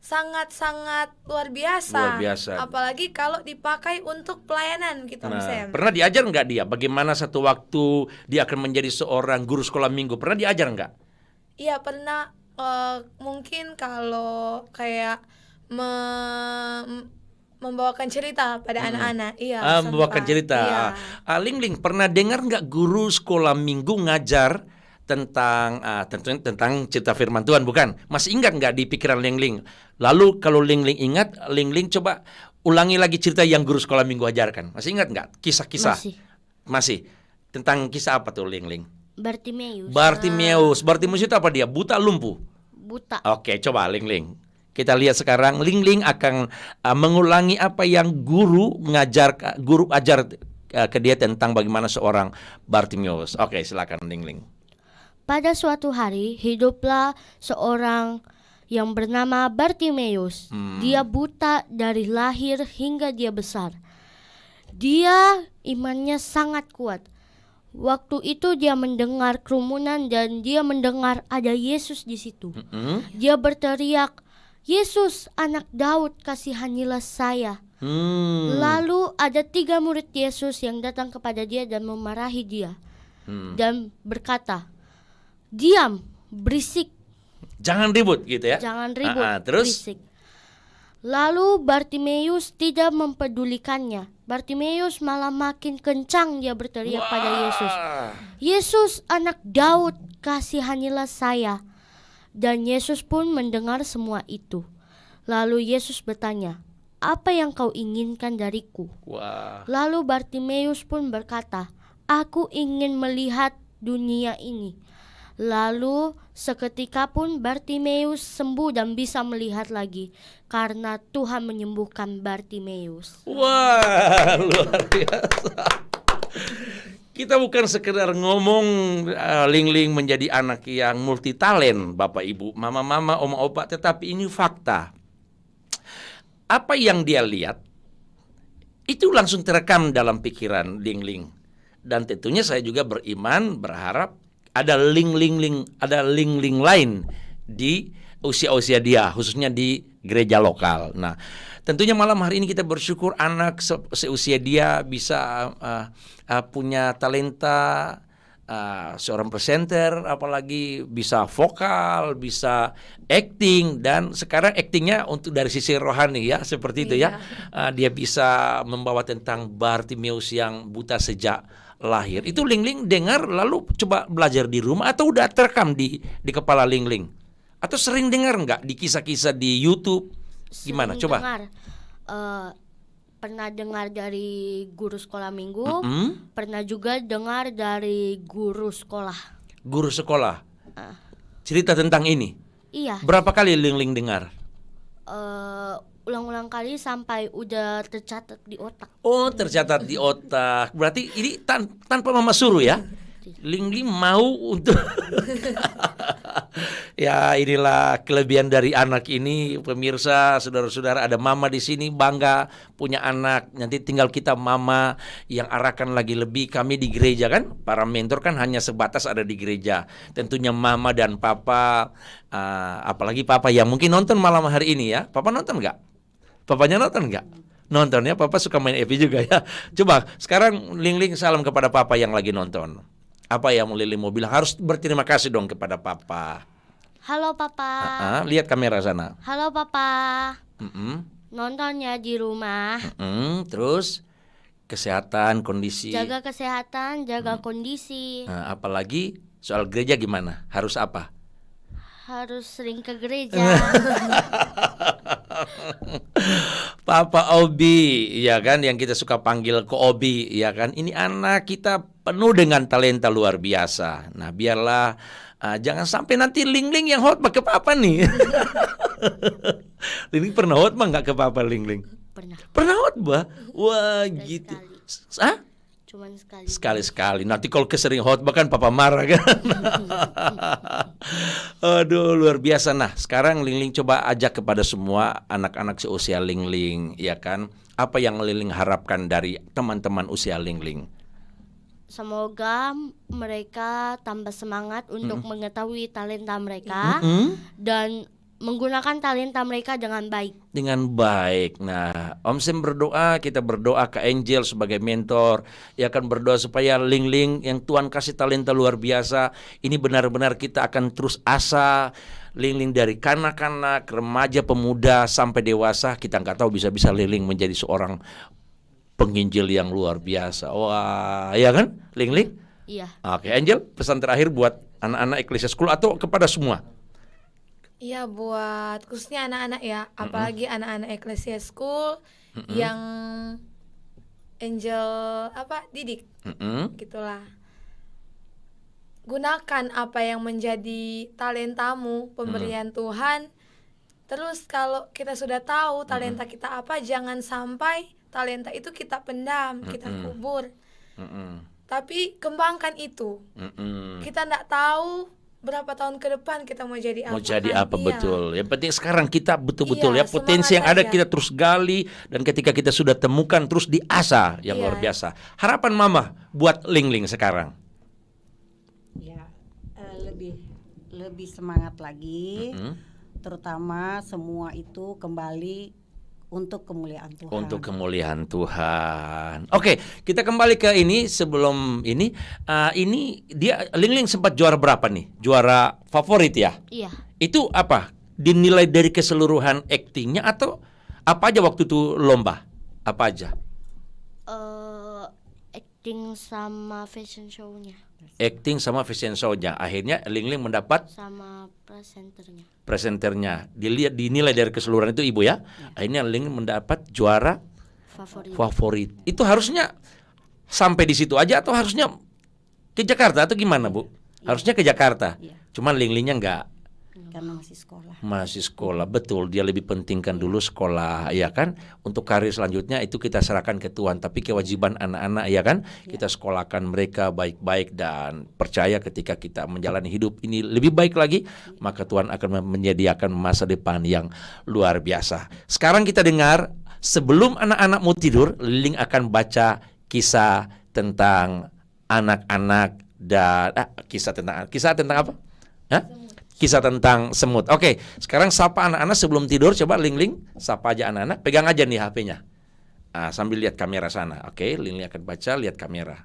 Sangat-sangat luar biasa. Apalagi kalau dipakai untuk pelayanan gitu, Om Sam. Pernah diajar nggak dia bagaimana satu waktu dia akan menjadi seorang guru sekolah minggu? Pernah diajar nggak? Iya, pernah. Mungkin kalau kayak membawakan cerita pada anak-anak. Iya, membawakan cerita. Iya. Ling Ling, pernah dengar nggak guru sekolah minggu ngajar tentang cerita firman Tuhan, bukan? Masih ingat nggak di pikiran Ling Ling? Lalu kalau Ling Ling ingat, Ling Ling coba ulangi lagi cerita yang guru sekolah minggu ajarkan. Masih ingat nggak kisah-kisah? Masih. Tentang kisah apa tuh Ling Ling? Bartimeus itu apa dia? Buta, lumpuh? Buta. Oke, coba Ling Ling. Kita lihat sekarang Ling Ling akan mengulangi apa yang guru ajar ke dia tentang bagaimana seorang Bartimeus. Oke, silakan Ling Ling. Pada suatu hari hiduplah seorang yang bernama Bartimeus. Dia buta dari lahir hingga dia besar. Dia imannya sangat kuat. Waktu itu dia mendengar kerumunan dan dia mendengar ada Yesus di situ. Dia berteriak, "Yesus, anak Daud, kasihanilah saya." Lalu ada 3 murid Yesus yang datang kepada dia dan memarahi dia. Dan berkata, "Diam, berisik. Jangan ribut gitu ya." Jangan ribut, terus? berisik." Lalu Bartimeus tidak mempedulikannya. Bartimeus malah makin kencang dia berteriak pada Yesus. "Yesus, anak Daud, kasihanilah saya." Dan Yesus pun mendengar semua itu. Lalu Yesus bertanya, "Apa yang kau inginkan dariku?" Lalu Bartimeus pun berkata, "Aku ingin melihat dunia ini." Lalu seketika pun Bartimeus sembuh dan bisa melihat lagi karena Tuhan menyembuhkan Bartimeus. Wah, luar biasa. Kita bukan sekedar ngomong Ling Ling menjadi anak yang multitalent, Bapak Ibu, mama-mama, oma-opa, tetapi ini fakta. Apa yang dia lihat itu langsung terekam dalam pikiran Ling Ling. Dan tentunya saya juga beriman, berharap ada Ling Ling lain di usia-usia dia, khususnya di gereja lokal. Nah, tentunya malam hari ini kita bersyukur anak seusia dia bisa punya talenta seorang presenter, apalagi bisa vokal, bisa acting, dan sekarang actingnya untuk dari sisi rohani ya, seperti itu ya. Dia bisa membawa tentang Bartimeus yang buta sejak lahir. Itu Ling dengar lalu coba belajar di rumah atau udah terekam di kepala Ling? Atau sering dengar nggak di kisah-kisah di YouTube? Gimana? Sering Coba. dengar. Pernah dengar dari guru sekolah minggu, pernah juga dengar dari guru sekolah. Guru sekolah. Cerita tentang ini. Iya. Berapa kali Ling dengar? Ulang-ulang kali sampai udah tercatat di otak. Oh, tercatat di otak. Berarti ini tanpa mama suruh ya? Ling mau untuk ya, inilah kelebihan dari anak ini, pemirsa, saudara-saudara, ada mama di sini bangga punya anak. Nanti tinggal kita mama yang arahkan lagi lebih. Kami di gereja kan, para mentor kan hanya sebatas ada di gereja. Tentunya mama dan papa, apalagi papa yang mungkin nonton malam hari ini ya. Papa nonton nggak? Papanya nonton nggak? Nonton ya, papa suka main FB juga ya. Coba sekarang Ling salam kepada papa yang lagi nonton. Apa yang Ling mau bilang? Harus berterima kasih dong kepada papa. Halo papa. Lihat kamera sana. Halo papa. Nontonnya di rumah. Terus kesehatan, kondisi. Jaga kesehatan, jaga kondisi. Apalagi soal gereja gimana? Harus apa? Harus sering ke gereja. Papa Obi, ya kan, yang kita suka panggil Ko Obi, ya kan. Ini anak kita penuh dengan talenta luar biasa. Nah, biarlah jangan sampai nanti Ling yang hot ke Papa nih. Ling pernah hot mah nggak ke Papa Ling? Pernah. Pernah hot bah? Wah, gitu. Hah? Cuman sekali. Sekali-sekali. Nanti kalau kesering khotbah kan papa marah kan. Aduh, luar biasa. Nah, sekarang Ling coba ajak kepada semua anak-anak seusia Ling, ya kan. Apa yang Ling harapkan dari teman-teman usia Ling? Semoga mereka tambah semangat untuk mengetahui talenta mereka dan menggunakan talenta mereka dengan baik. Dengan baik. Nah, Om Sem berdoa, kita berdoa ke Angel sebagai mentor, ya akan berdoa supaya Ling yang Tuhan kasih talenta luar biasa, ini benar-benar kita akan terus asa Ling dari kanak-kanak, remaja, pemuda sampai dewasa. Kita nggak tahu bisa-bisa Ling menjadi seorang penginjil yang luar biasa. Wah, ya kan, Ling? Iya. Oke, Angel, pesan terakhir buat anak-anak Ecclesia School atau kepada semua? Iya, buat khususnya anak-anak ya, apalagi anak-anak Ecclesia School yang Angel didik, gitulah. Gunakan apa yang menjadi talentamu, pemberian Tuhan. Terus kalau kita sudah tahu talenta kita apa, jangan sampai talenta itu kita pendam, kita kubur. Tapi kembangkan itu. Kita nggak tahu berapa tahun ke depan kita mau jadi apa. Mau jadi kan? apa, Iya. betul. Yang penting sekarang kita betul-betul Iya, ya potensi yang ada semangat aja. kita terus gali, dan ketika kita sudah temukan terus diasah yang Iya. luar biasa. Harapan Mama buat Ling sekarang. Ya, lebih semangat lagi, terutama semua itu kembali untuk kemuliaan Tuhan. Untuk kemuliaan Tuhan. Oke, kita kembali ke ini. Sebelum ini, ini dia Ling sempat juara berapa nih? Juara favorit ya? Iya. Itu apa? Dinilai dari keseluruhan aktingnya atau apa aja waktu itu lomba? Apa aja? Acting sama fashion show-nya Acting sama fashion show-nya. Akhirnya Ling mendapat sama presenternya. presenternya. Dinilai dari keseluruhan itu Ibu ya. Akhirnya Ling mendapat juara favorit. Itu harusnya sampai di situ aja atau harusnya ke Jakarta atau gimana, Bu? Harusnya ke Jakarta. Iya. Cuman Ling-nya enggak. Karena masih sekolah. Masih sekolah, betul. Dia lebih pentingkan dulu sekolah, ya kan? Untuk karir selanjutnya itu kita serahkan ke Tuhan. Tapi kewajiban anak-anak, ya kan? Kita sekolahkan mereka baik-baik, dan percaya ketika kita menjalani hidup ini lebih baik lagi, maka Tuhan akan menyediakan masa depan yang luar biasa. Sekarang kita dengar, sebelum anak-anak mau tidur, Ling akan baca kisah tentang anak-anak dan kisah tentang apa? Hah? Kisah tentang semut. Oke, sekarang sapa anak-anak sebelum tidur. Coba Ling sapa aja anak-anak. Pegang aja nih HP-nya. Sambil lihat kamera sana. Oke, Ling akan baca, lihat kamera.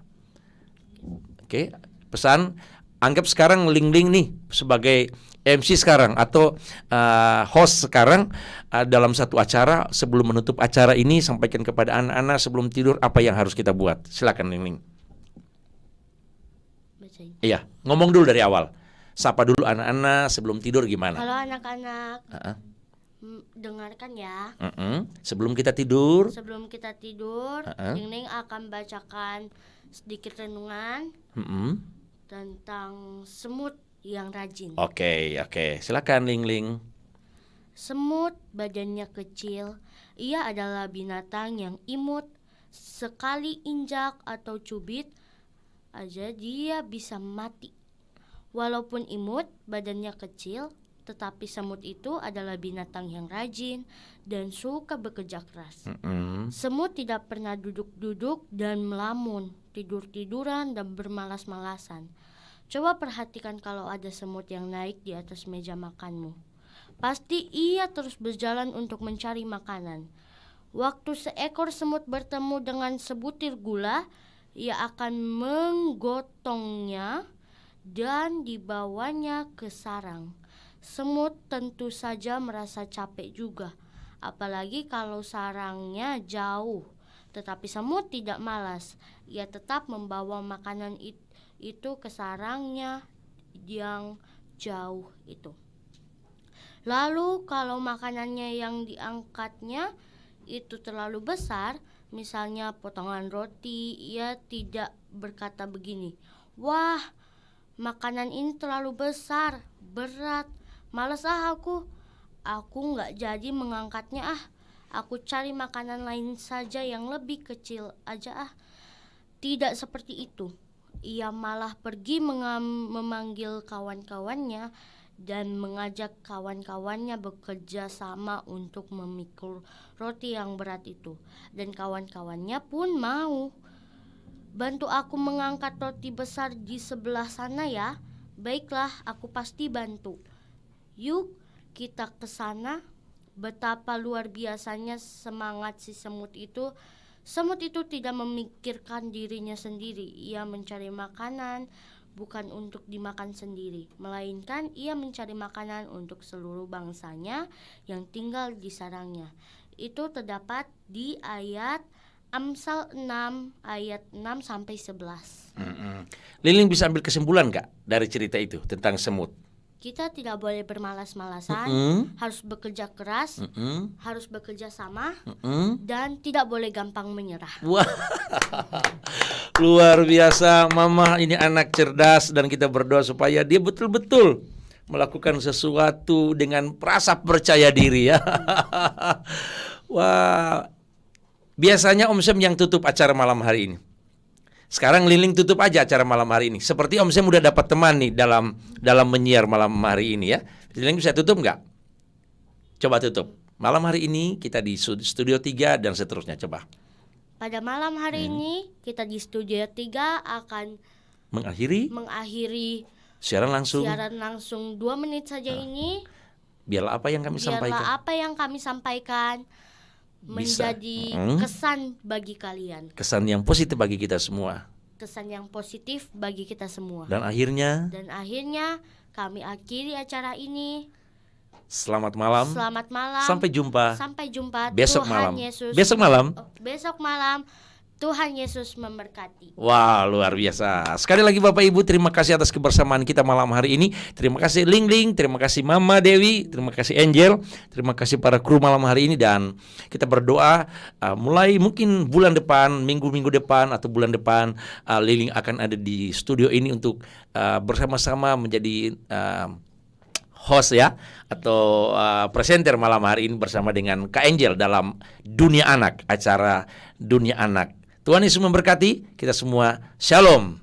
Oke, pesan. Anggap sekarang Ling nih sebagai MC sekarang atau host sekarang dalam satu acara. Sebelum menutup acara ini, sampaikan kepada anak-anak sebelum tidur apa yang harus kita buat. Silakan Ling. Bacain. Iya, ngomong dulu dari awal. Sapa dulu anak-anak sebelum tidur gimana? Kalau anak-anak dengarkan ya. Sebelum kita tidur. Sebelum kita tidur, Ning akan bacakan sedikit renungan tentang semut yang rajin. Oke, silakan Ling. Semut badannya kecil. Ia adalah binatang yang imut. Sekali injak atau cubit aja dia bisa mati. Walaupun imut, badannya kecil, tetapi semut itu adalah binatang yang rajin dan suka bekerja keras. Semut tidak pernah duduk-duduk dan melamun, tidur-tiduran dan bermalas-malasan. Coba perhatikan kalau ada semut yang naik di atas meja makanmu. Pasti ia terus berjalan untuk mencari makanan. Waktu seekor semut bertemu dengan sebutir gula, ia akan menggotongnya dan dibawanya ke sarang. Semut tentu saja merasa capek juga, apalagi kalau sarangnya jauh. Tetapi semut tidak malas. Ia tetap membawa makanan itu ke sarangnya yang jauh itu. Lalu kalau makanannya yang diangkatnya itu terlalu besar, misalnya potongan roti, ia tidak berkata begini, "Wah, makanan ini terlalu besar, berat, malas aku nggak jadi mengangkatnya aku cari makanan lain saja yang lebih kecil aja Tidak seperti itu. Ia malah pergi memanggil kawan-kawannya dan mengajak kawan-kawannya bekerja sama untuk memikul roti yang berat itu. Dan kawan-kawannya pun mau. "Bantu aku mengangkat roti besar di sebelah sana ya." "Baiklah, aku pasti bantu." "Yuk, kita ke sana." Betapa luar biasanya semangat si semut itu. Semut itu tidak memikirkan dirinya sendiri. Ia mencari makanan bukan untuk dimakan sendiri, melainkan ia mencari makanan untuk seluruh bangsanya yang tinggal di sarangnya. Itu terdapat di ayat Amsal 6 ayat 6 sampai 11. Liling bisa ambil kesimpulan nggak dari cerita itu tentang semut? Kita tidak boleh bermalas-malasan, harus bekerja keras, harus bekerja sama, dan tidak boleh gampang menyerah. Wah, luar biasa, Mama ini anak cerdas dan kita berdoa supaya dia betul-betul melakukan sesuatu dengan rasa percaya diri ya. Wah, biasanya Om Sem yang tutup acara malam hari ini. Sekarang Liling tutup aja acara malam hari ini. Seperti Om Sem udah dapat teman nih dalam menyiar malam hari ini ya. Liling bisa tutup nggak? Coba tutup. Malam hari ini kita di Studio 3 dan seterusnya. Coba. Pada malam hari ini kita di Studio 3 akan mengakhiri siaran langsung 2 menit saja ini. Biarlah apa yang kami sampaikan menjadi kesan bagi kalian. Kesan yang positif bagi kita semua. Kesan yang positif bagi kita semua. Dan akhirnya kami akhiri acara ini. Selamat malam. Sampai jumpa. Besok malam. Besok malam. Tuhan Yesus memberkati. Wah, luar biasa. Sekali lagi Bapak Ibu, terima kasih atas kebersamaan kita malam hari ini. Terima kasih Ling, terima kasih Mama Dewi, terima kasih Angel, terima kasih para kru malam hari ini. Dan kita berdoa mulai mungkin bulan depan, minggu-minggu depan atau bulan depan, Liling akan ada di studio ini untuk bersama-sama menjadi host ya, atau presenter malam hari ini bersama dengan Kak Angel dalam Dunia Anak, acara Dunia Anak. Tuhan Yesus memberkati kita semua. Shalom.